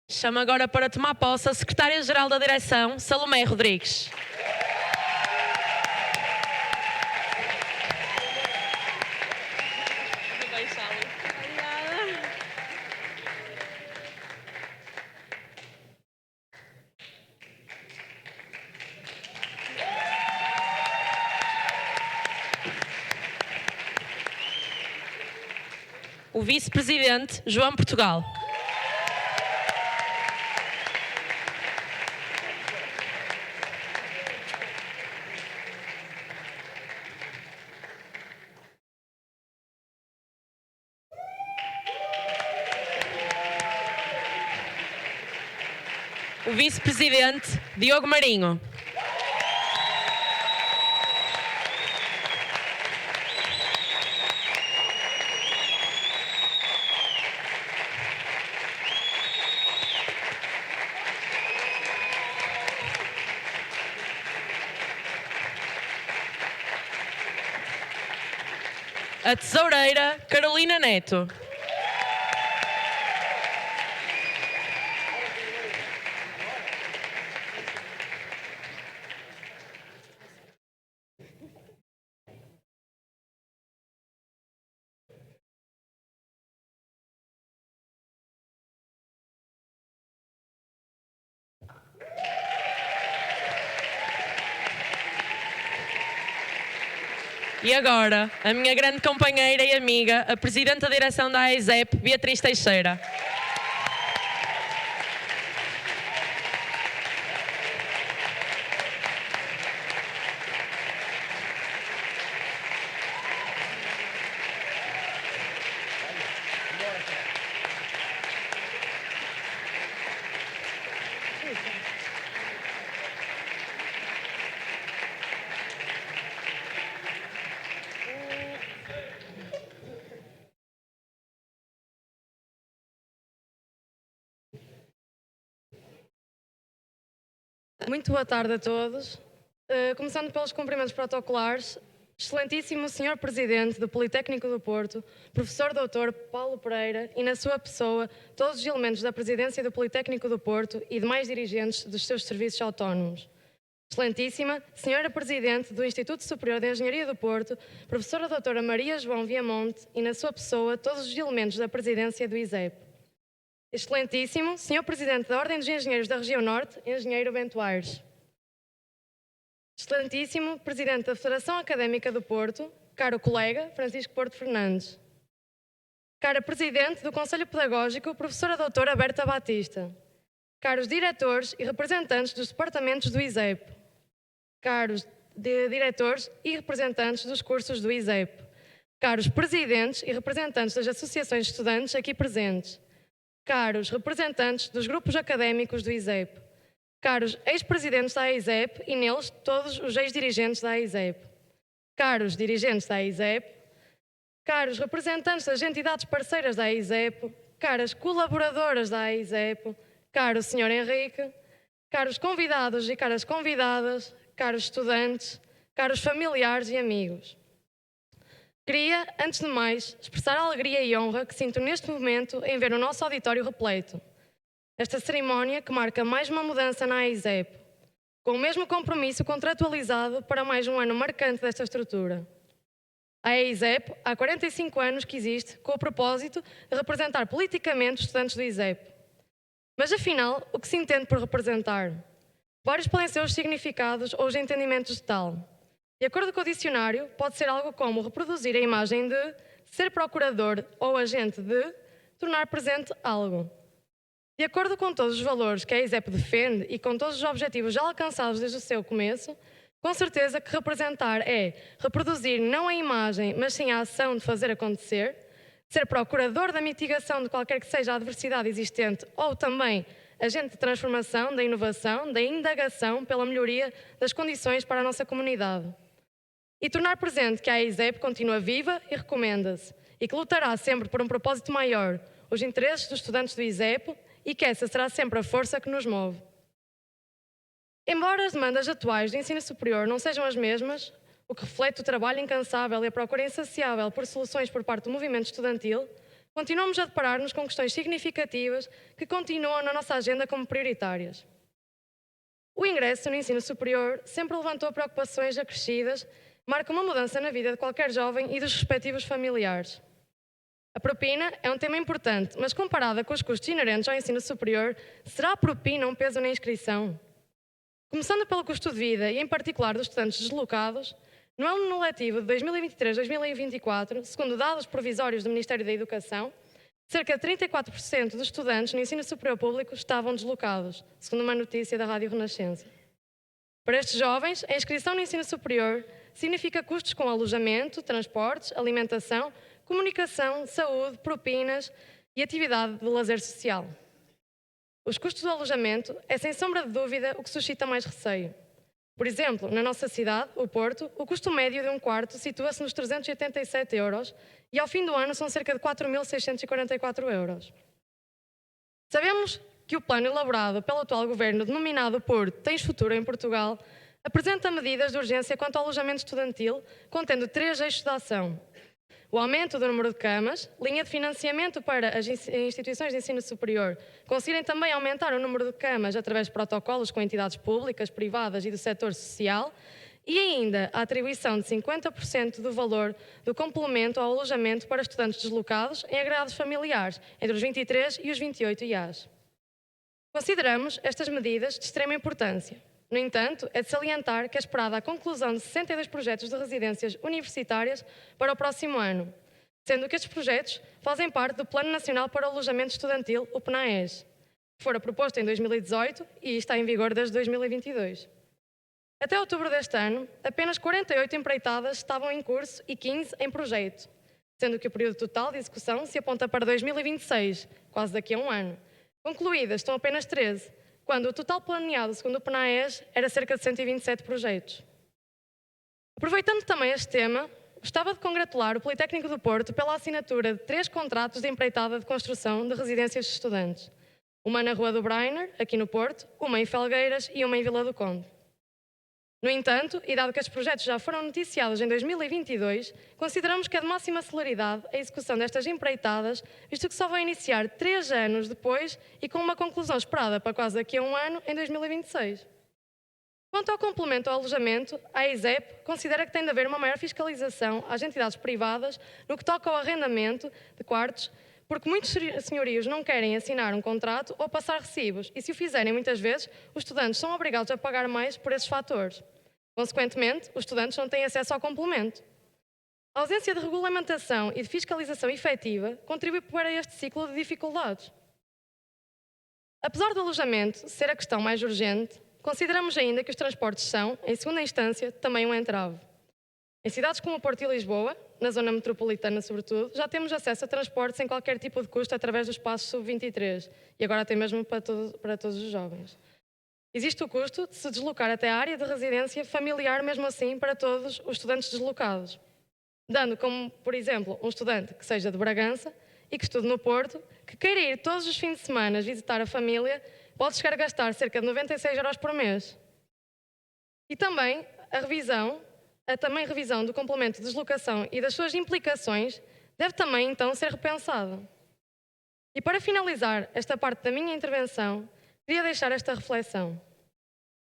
Chamo agora para tomar posse a Secretária-Geral da Direção, Salomé Rodrigues. O Vice-Presidente, João Portugal. O Vice-Presidente, Diogo Marinho. A Tesoureira, Carolina Neto. E agora, a minha grande companheira e amiga, a Presidente da Direção da AISEP, Beatriz Teixeira. Muito boa tarde a todos. Começando pelos cumprimentos protocolares, Excelentíssimo Sr. Presidente do Politécnico do Porto, Professor Dr. Paulo Pereira e, na sua pessoa, todos os elementos da Presidência do Politécnico do Porto e demais dirigentes dos seus serviços autónomos. Excelentíssima Sra. Presidente do Instituto Superior de Engenharia do Porto, Professora Doutora Maria João Viamonte e, na sua pessoa, todos os elementos da Presidência do ISEP. Excelentíssimo Sr. Presidente da Ordem dos Engenheiros da Região Norte, Engenheiro Bento Aires. Excelentíssimo Presidente da Federação Académica do Porto, caro colega Francisco Porto Fernandes. Cara Presidente do Conselho Pedagógico, Professora Doutora Berta Batista. Caros diretores e representantes dos departamentos do ISEP. Caros diretores e representantes dos cursos do ISEP. Caros presidentes e representantes das associações de estudantes aqui presentes. Caros representantes dos grupos académicos do ISEP, caros ex-presidentes da AISEP e neles todos os ex-dirigentes da AISEP, caros dirigentes da AISEP, caros representantes das entidades parceiras da AISEP, caras colaboradoras da AISEP, caro Sr. Henrique, caros convidados e caras convidadas, caros estudantes, caros familiares e amigos. Queria, antes de mais, expressar a alegria e honra que sinto neste momento em ver o nosso auditório repleto. Esta cerimónia que marca mais uma mudança na AISEP. com o mesmo compromisso contratualizado para mais um ano marcante desta estrutura. A EISEP há 45 anos que existe com o propósito de representar politicamente os estudantes do ISEP. Mas afinal, o que se entende por representar? Vários podem ser os significados ou os entendimentos de tal. De acordo com o dicionário, pode ser algo como reproduzir a imagem de, ser procurador ou agente de, tornar presente algo. De acordo com todos os valores que a EISEP defende e com todos os objetivos já alcançados desde o seu começo, com certeza que representar é reproduzir não a imagem, mas sim a ação de fazer acontecer, ser procurador da mitigação de qualquer que seja a adversidade existente ou também agente de transformação, da inovação, da indagação pela melhoria das condições para a nossa comunidade. E tornar presente que a EISEP continua viva e recomenda-se, e que lutará sempre por um propósito maior, os interesses dos estudantes do ISEP, e que essa será sempre a força que nos move. Embora as demandas atuais do ensino superior não sejam as mesmas, o que reflete o trabalho incansável e a procura insaciável por soluções por parte do movimento estudantil, continuamos a deparar-nos com questões significativas que continuam na nossa agenda como prioritárias. O ingresso no ensino superior sempre levantou preocupações acrescidas, marca uma mudança na vida de qualquer jovem e dos respectivos familiares. A propina é um tema importante, mas comparada com os custos inerentes ao ensino superior, será a propina um peso na inscrição? Começando pelo custo de vida e, em particular, dos estudantes deslocados, no ano letivo de 2023-2024, segundo dados provisórios do Ministério da Educação, cerca de 34% dos estudantes no ensino superior público estavam deslocados, segundo uma notícia da Rádio Renascença. Para estes jovens, a inscrição no ensino superior significa custos com alojamento, transportes, alimentação, comunicação, saúde, propinas e atividade de lazer social. Os custos do alojamento é, sem sombra de dúvida, o que suscita mais receio. Por exemplo, na nossa cidade, o Porto, o custo médio de um quarto situa-se nos 387 euros e ao fim do ano são cerca de 4.644 euros. Sabemos que o plano elaborado pelo atual governo, denominado por Tens Futuro em Portugal, apresenta medidas de urgência quanto ao alojamento estudantil, contendo 3 eixos de ação: o aumento do número de camas, linha de financiamento para as instituições de ensino superior conseguirem também aumentar o número de camas através de protocolos com entidades públicas, privadas e do setor social, e ainda a atribuição de 50% do valor do complemento ao alojamento para estudantes deslocados em agregados familiares entre os 23 e os 28 IAs. Consideramos estas medidas de extrema importância. No entanto, é de salientar que é esperada a conclusão de 62 projetos de residências universitárias para o próximo ano, sendo que estes projetos fazem parte do Plano Nacional para o Alojamento Estudantil, o PNAES, que fora proposto em 2018 e está em vigor desde 2022. Até outubro deste ano, apenas 48 empreitadas estavam em curso e 15 em projeto, sendo que o período total de execução se aponta para 2026, quase daqui a um ano. Concluídas estão apenas 13, quando o total planeado, segundo o PNAES, era cerca de 127 projetos. Aproveitando também este tema, gostava de congratular o Politécnico do Porto pela assinatura de 3 contratos de empreitada de construção de residências de estudantes. Uma na Rua do Brainer, aqui no Porto, uma em Felgueiras e uma em Vila do Conde. No entanto, e dado que estes projetos já foram noticiados em 2022, consideramos que é de máxima celeridade a execução destas empreitadas, visto que só vão iniciar 3 anos depois e com uma conclusão esperada para quase daqui a um ano, em 2026. Quanto ao complemento ao alojamento, a EISEP considera que tem de haver uma maior fiscalização às entidades privadas no que toca ao arrendamento de quartos, porque muitos senhorios não querem assinar um contrato ou passar recibos, e se o fizerem muitas vezes, os estudantes são obrigados a pagar mais por esses fatores. Consequentemente, os estudantes não têm acesso ao complemento. A ausência de regulamentação e de fiscalização efetiva contribui para este ciclo de dificuldades. Apesar do alojamento ser a questão mais urgente, consideramos ainda que os transportes são, em segunda instância, também um entrave. Em cidades como o Porto e Lisboa, na zona metropolitana sobretudo, já temos acesso a transportes sem qualquer tipo de custo através do espaço sub-23 e agora até mesmo para todos os jovens. Existe o custo de se deslocar até a área de residência familiar, mesmo assim, para todos os estudantes deslocados, dando como, por exemplo, um estudante que seja de Bragança e que estude no Porto, que queira ir todos os fins de semana visitar a família, pode chegar a gastar cerca de 96 euros por mês. E também a revisão do complemento de deslocação e das suas implicações deve também, então, ser repensada. E para finalizar esta parte da minha intervenção, queria deixar esta reflexão.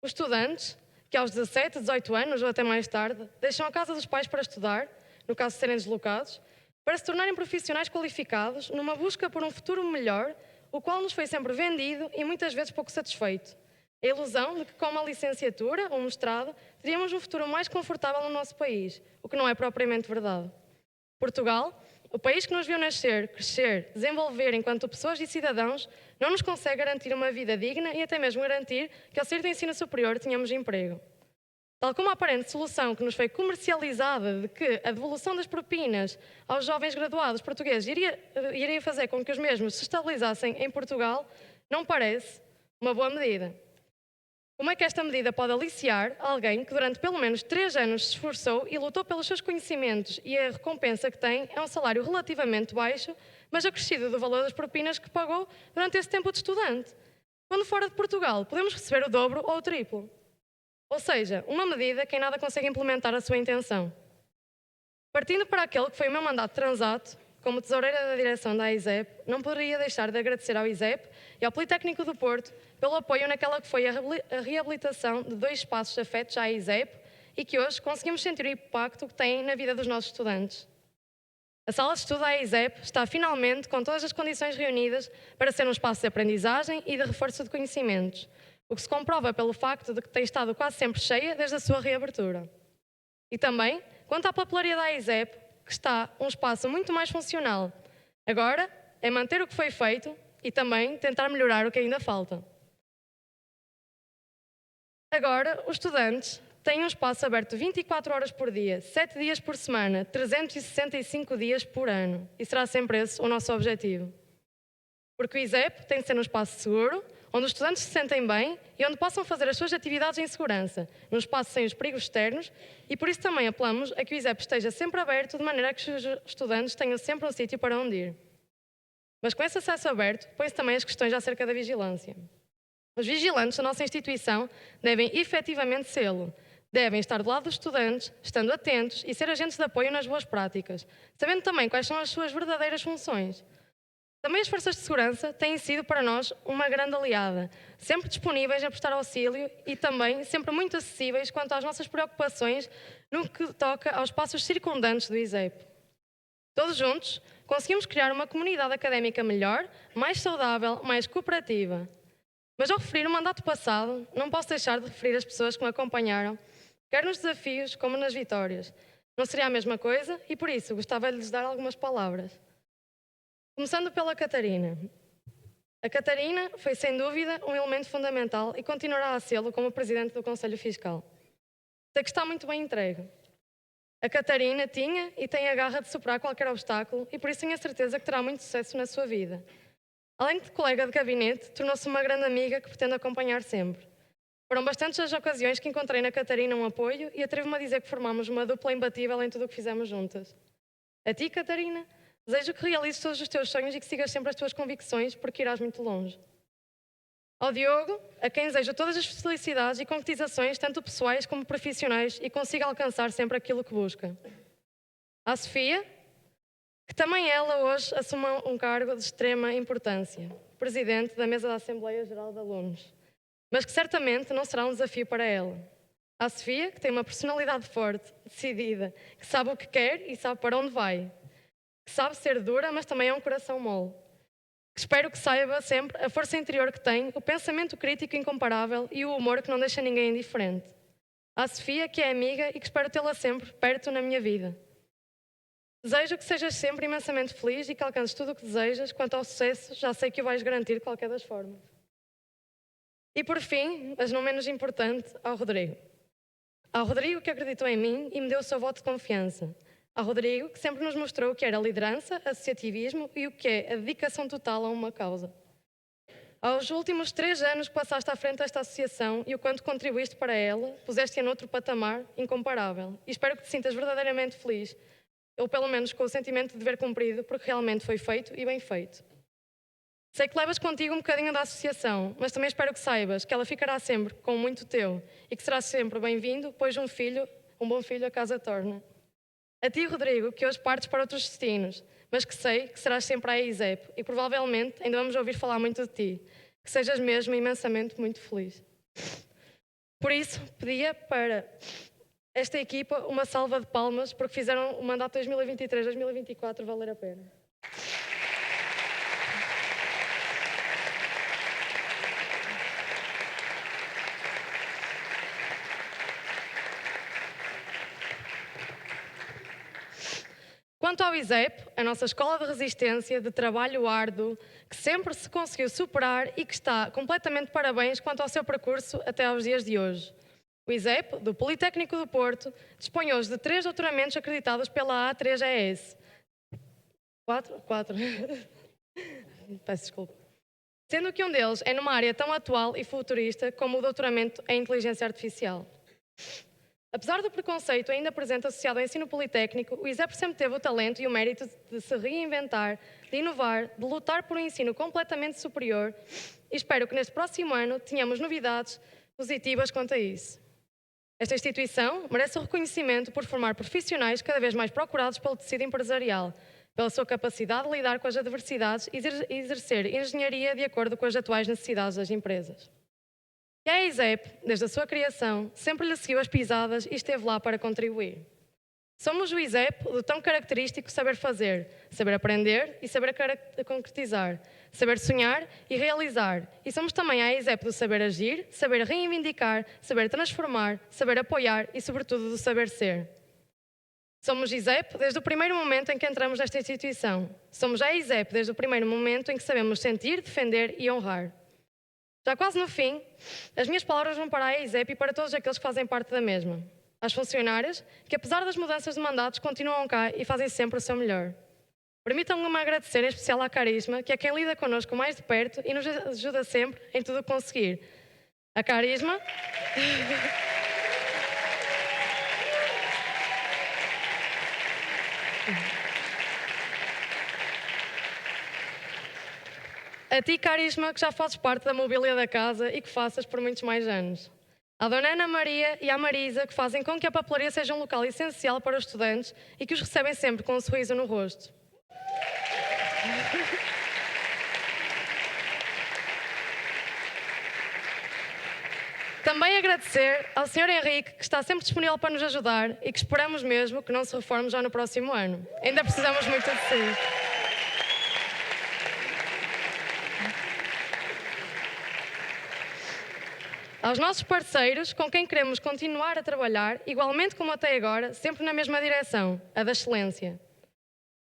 Os estudantes, que aos 17, 18 anos ou até mais tarde, deixam a casa dos pais para estudar, no caso de serem deslocados, para se tornarem profissionais qualificados numa busca por um futuro melhor, o qual nos foi sempre vendido e muitas vezes pouco satisfeito. A ilusão de que com uma licenciatura ou um mestrado teríamos um futuro mais confortável no nosso país, o que não é propriamente verdade. Portugal, o país que nos viu nascer, crescer, desenvolver enquanto pessoas e cidadãos, não nos consegue garantir uma vida digna e até mesmo garantir que ao sair do ensino superior tenhamos emprego. Tal como a aparente solução que nos foi comercializada de que a devolução das propinas aos jovens graduados portugueses iria fazer com que os mesmos se estabilizassem em Portugal, não parece uma boa medida. Como é que esta medida pode aliciar alguém que durante pelo menos 3 anos se esforçou e lutou pelos seus conhecimentos e a recompensa que tem é um salário relativamente baixo, mas acrescido do valor das propinas que pagou durante esse tempo de estudante? Quando fora de Portugal, podemos receber o dobro ou o triplo. Ou seja, uma medida que em nada consegue implementar a sua intenção. Partindo para aquele que foi o meu mandato transato, como tesoureira da direção da AISEP, não poderia deixar de agradecer ao ISEP e ao Politécnico do Porto pelo apoio naquela que foi a reabilitação de 2 espaços afetos à AISEP e que hoje conseguimos sentir o impacto que têm na vida dos nossos estudantes. A sala de estudo da AISEP está finalmente com todas as condições reunidas para ser um espaço de aprendizagem e de reforço de conhecimentos, o que se comprova pelo facto de que tem estado quase sempre cheia desde a sua reabertura. E também, quanto à papelaria da AISEP, que está um espaço muito mais funcional. Agora é manter o que foi feito e também tentar melhorar o que ainda falta. Agora, os estudantes têm um espaço aberto 24 horas por dia, 7 dias por semana, 365 dias por ano. E será sempre esse o nosso objetivo. Porque o ISEP tem de ser um espaço seguro, onde os estudantes se sentem bem e onde possam fazer as suas atividades em segurança, num espaço sem os perigos externos, e por isso também apelamos a que o ISEP esteja sempre aberto, de maneira a que os estudantes tenham sempre um sítio para onde ir. Mas com esse acesso aberto, põe-se também as questões acerca da vigilância. Os vigilantes da nossa instituição devem efetivamente sê-lo. Devem estar do lado dos estudantes, estando atentos e ser agentes de apoio nas boas práticas, sabendo também quais são as suas verdadeiras funções. Também as forças de segurança têm sido para nós uma grande aliada, sempre disponíveis a prestar auxílio e também sempre muito acessíveis quanto às nossas preocupações no que toca aos espaços circundantes do ISEP. Todos juntos, conseguimos criar uma comunidade académica melhor, mais saudável, mais cooperativa. Mas ao referir o mandato passado, não posso deixar de referir as pessoas que me acompanharam, quer nos desafios como nas vitórias. Não seria a mesma coisa e por isso gostava de lhes dar algumas palavras. Começando pela Catarina. A Catarina foi, sem dúvida, um elemento fundamental e continuará a sê-lo como Presidente do Conselho Fiscal. Sei que está muito bem entregue. A Catarina tinha e tem a garra de superar qualquer obstáculo e por isso tenho a certeza que terá muito sucesso na sua vida. Além de colega de gabinete, tornou-se uma grande amiga que pretendo acompanhar sempre. Foram bastantes as ocasiões que encontrei na Catarina um apoio e atrevo-me a dizer que formámos uma dupla imbatível em tudo o que fizemos juntas. A ti, Catarina, desejo que realizes todos os teus sonhos e que sigas sempre as tuas convicções, porque irás muito longe. Ao Diogo, a quem desejo todas as felicidades e concretizações, tanto pessoais como profissionais, e consiga alcançar sempre aquilo que busca. À Sofia, que também ela hoje assume um cargo de extrema importância, Presidente da Mesa da Assembleia Geral de Alunos, mas que certamente não será um desafio para ela. À Sofia, que tem uma personalidade forte, decidida, que sabe o que quer e sabe para onde vai, que sabe ser dura, mas também é um coração mole. Que espero que saiba sempre a força interior que tem, o pensamento crítico incomparável e o humor que não deixa ninguém indiferente. À Sofia, que é amiga e que espero tê-la sempre perto na minha vida. Desejo que sejas sempre imensamente feliz e que alcances tudo o que desejas. Quanto ao sucesso, já sei que o vais garantir de qualquer das formas. E por fim, mas não menos importante, ao Rodrigo. Ao Rodrigo que acreditou em mim e me deu o seu voto de confiança. Ao Rodrigo, que sempre nos mostrou o que era liderança, associativismo e o que é a dedicação total a uma causa. Aos últimos 3 anos que passaste à frente desta associação e o quanto contribuíste para ela, puseste-a noutro patamar incomparável. E espero que te sintas verdadeiramente feliz, ou pelo menos com o sentimento de dever cumprido, porque realmente foi feito e bem feito. Sei que levas contigo um bocadinho da associação, mas também espero que saibas que ela ficará sempre com muito teu e que serás sempre bem-vindo, pois um bom filho a casa torna. A ti, Rodrigo, que hoje partes para outros destinos, mas que sei que serás sempre à ISEP e provavelmente ainda vamos ouvir falar muito de ti. Que sejas mesmo imensamente muito feliz. Por isso, pedia para esta equipa uma salva de palmas, porque fizeram o mandato 2023-2024 valer a pena. Quanto ao ISEP, a nossa escola de resistência, de trabalho árduo, que sempre se conseguiu superar e que está completamente de parabéns quanto ao seu percurso até aos dias de hoje. O ISEP, do Politécnico do Porto, dispõe hoje de 3 doutoramentos acreditados pela A3ES. 4? Peço desculpa. Sendo que um deles é numa área tão atual e futurista como o doutoramento em inteligência artificial. Apesar do preconceito ainda presente associado ao ensino politécnico, o ISEP sempre teve o talento e o mérito de se reinventar, de inovar, de lutar por um ensino completamente superior e espero que neste próximo ano tenhamos novidades positivas quanto a isso. Esta instituição merece o reconhecimento por formar profissionais cada vez mais procurados pelo tecido empresarial, pela sua capacidade de lidar com as adversidades e exercer engenharia de acordo com as atuais necessidades das empresas. E a ISEP, desde a sua criação, sempre lhe seguiu as pisadas e esteve lá para contribuir. Somos o ISEP do tão característico saber fazer, saber aprender e saber concretizar, saber sonhar e realizar. E somos também a ISEP do saber agir, saber reivindicar, saber transformar, saber apoiar e, sobretudo, do saber ser. Somos ISEP desde o primeiro momento em que entramos nesta instituição. Somos a ISEP desde o primeiro momento em que sabemos sentir, defender e honrar. Já quase no fim, as minhas palavras vão para a ISEP e para todos aqueles que fazem parte da mesma. Às funcionárias, que apesar das mudanças de mandatos, continuam cá e fazem sempre o seu melhor. Permitam-me agradecer em especial à Carisma, que é quem lida connosco mais de perto e nos ajuda sempre em tudo o que conseguir. A Carisma... A ti, Carisma, que já fazes parte da mobília da casa e que faças por muitos mais anos. À Dona Ana Maria e à Marisa, que fazem com que a papelaria seja um local essencial para os estudantes e que os recebem sempre com um sorriso no rosto. Também agradecer ao Sr. Henrique, que está sempre disponível para nos ajudar e que esperamos mesmo que não se reforme já no próximo ano. Ainda precisamos muito de si. Aos nossos parceiros, com quem queremos continuar a trabalhar, igualmente como até agora, sempre na mesma direção, a da excelência.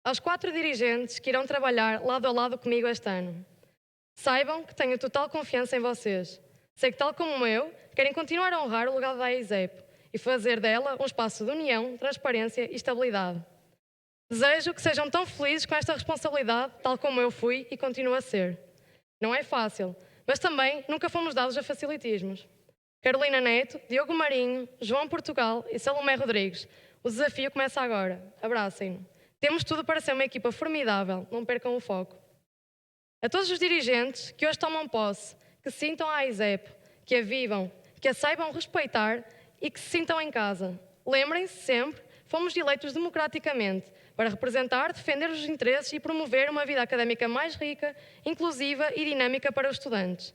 Aos 4 dirigentes que irão trabalhar lado a lado comigo este ano. Saibam que tenho total confiança em vocês. Sei que, tal como eu, querem continuar a honrar o legado da ISEP e fazer dela um espaço de união, transparência e estabilidade. Desejo que sejam tão felizes com esta responsabilidade, tal como eu fui e continuo a ser. Não é fácil, mas também nunca fomos dados a facilitismos. Carolina Neto, Diogo Marinho, João Portugal e Salomé Rodrigues, o desafio começa agora. Abracem-no. Temos tudo para ser uma equipa formidável, não percam o foco. A todos os dirigentes que hoje tomam posse, que sintam a ISEP, que a vivam, que a saibam respeitar e que se sintam em casa. Lembrem-se sempre, fomos eleitos democraticamente para representar, defender os interesses e promover uma vida académica mais rica, inclusiva e dinâmica para os estudantes.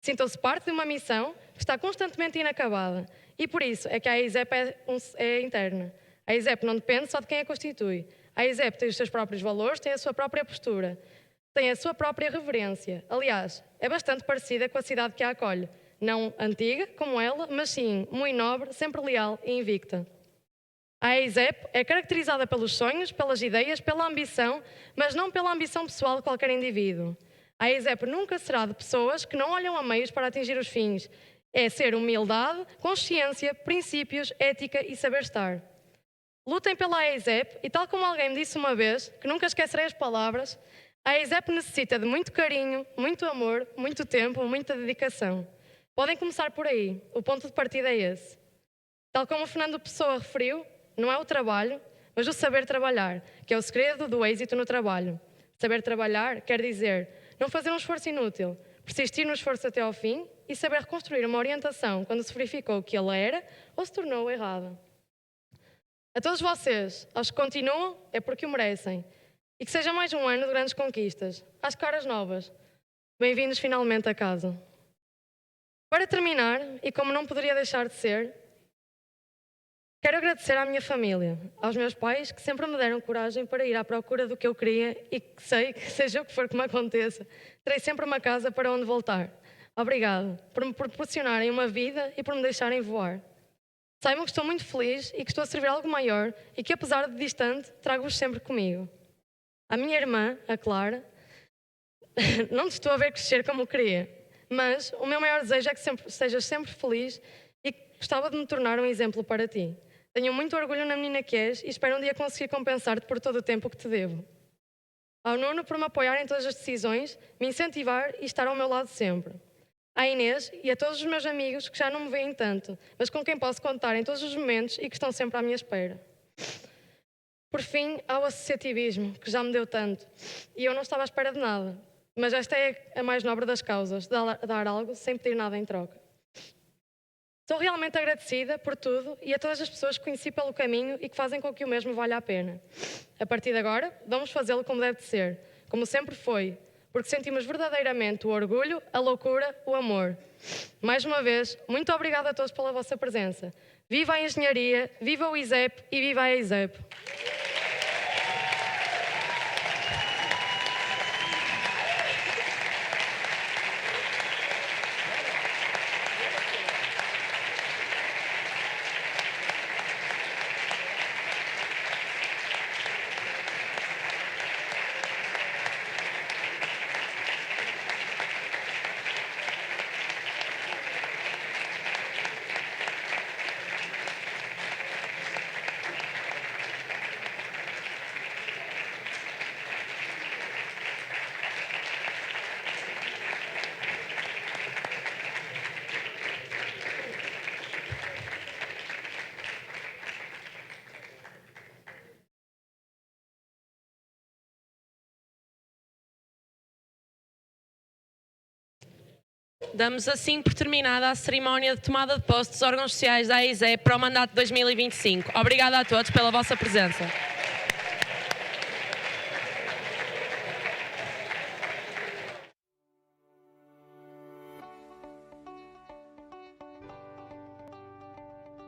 Sintam-se parte de uma missão que está constantemente inacabada e por isso é que a ISEP é interna. A ISEP não depende só de quem a constitui. A ISEP tem os seus próprios valores, tem a sua própria postura, tem a sua própria reverência. Aliás, é bastante parecida com a cidade que a acolhe. Não antiga, como ela, mas sim muito nobre, sempre leal e invicta. A ISEP é caracterizada pelos sonhos, pelas ideias, pela ambição, mas não pela ambição pessoal de qualquer indivíduo. A ISEP nunca será de pessoas que não olham a meios para atingir os fins. É ser humildade, consciência, princípios, ética e saber estar. Lutem pela ISEP e, tal como alguém me disse uma vez, que nunca esquecerei as palavras, a ISEP necessita de muito carinho, muito amor, muito tempo, muita dedicação. Podem começar por aí. O ponto de partida é esse. Tal como o Fernando Pessoa referiu, não é o trabalho, mas o saber trabalhar, que é o segredo do êxito no trabalho. Saber trabalhar quer dizer não fazer um esforço inútil, persistir no esforço até ao fim e saber reconstruir uma orientação quando se verificou que ela era ou se tornou errada. A todos vocês, aos que continuam, é porque o merecem. E que seja mais um ano de grandes conquistas. Às caras novas. Bem-vindos finalmente a casa. Para terminar, e como não poderia deixar de ser, quero agradecer à minha família, aos meus pais que sempre me deram coragem para ir à procura do que eu queria e que sei que, seja o que for que me aconteça, terei sempre uma casa para onde voltar. Obrigado por me proporcionarem uma vida e por me deixarem voar. Saibam que estou muito feliz e que estou a servir algo maior e que, apesar de distante, trago-vos sempre comigo. A minha irmã, a Clara, não te estou a ver crescer como queria, mas o meu maior desejo é que estejas sempre feliz e gostava de me tornar um exemplo para ti. Tenho muito orgulho na menina que és e espero um dia conseguir compensar-te por todo o tempo que te devo. Ao Nuno por me apoiar em todas as decisões, me incentivar e estar ao meu lado sempre. À Inês e a todos os meus amigos que já não me veem tanto, mas com quem posso contar em todos os momentos e que estão sempre à minha espera. Por fim, ao associativismo, que já me deu tanto, e eu não estava à espera de nada, mas esta é a mais nobre das causas, dar algo sem pedir nada em troca. Estou realmente agradecida por tudo e a todas as pessoas que conheci pelo caminho e que fazem com que o mesmo valha a pena. A partir de agora, vamos fazê-lo como deve de ser, como sempre foi, porque sentimos verdadeiramente o orgulho, a loucura, o amor. Mais uma vez, muito obrigada a todos pela vossa presença. Viva a engenharia, viva o ISEP e viva a ISEP. Damos assim por terminada a cerimónia de tomada de posse dos órgãos sociais da AISEP para o mandato de 2025. Obrigada a todos pela vossa presença.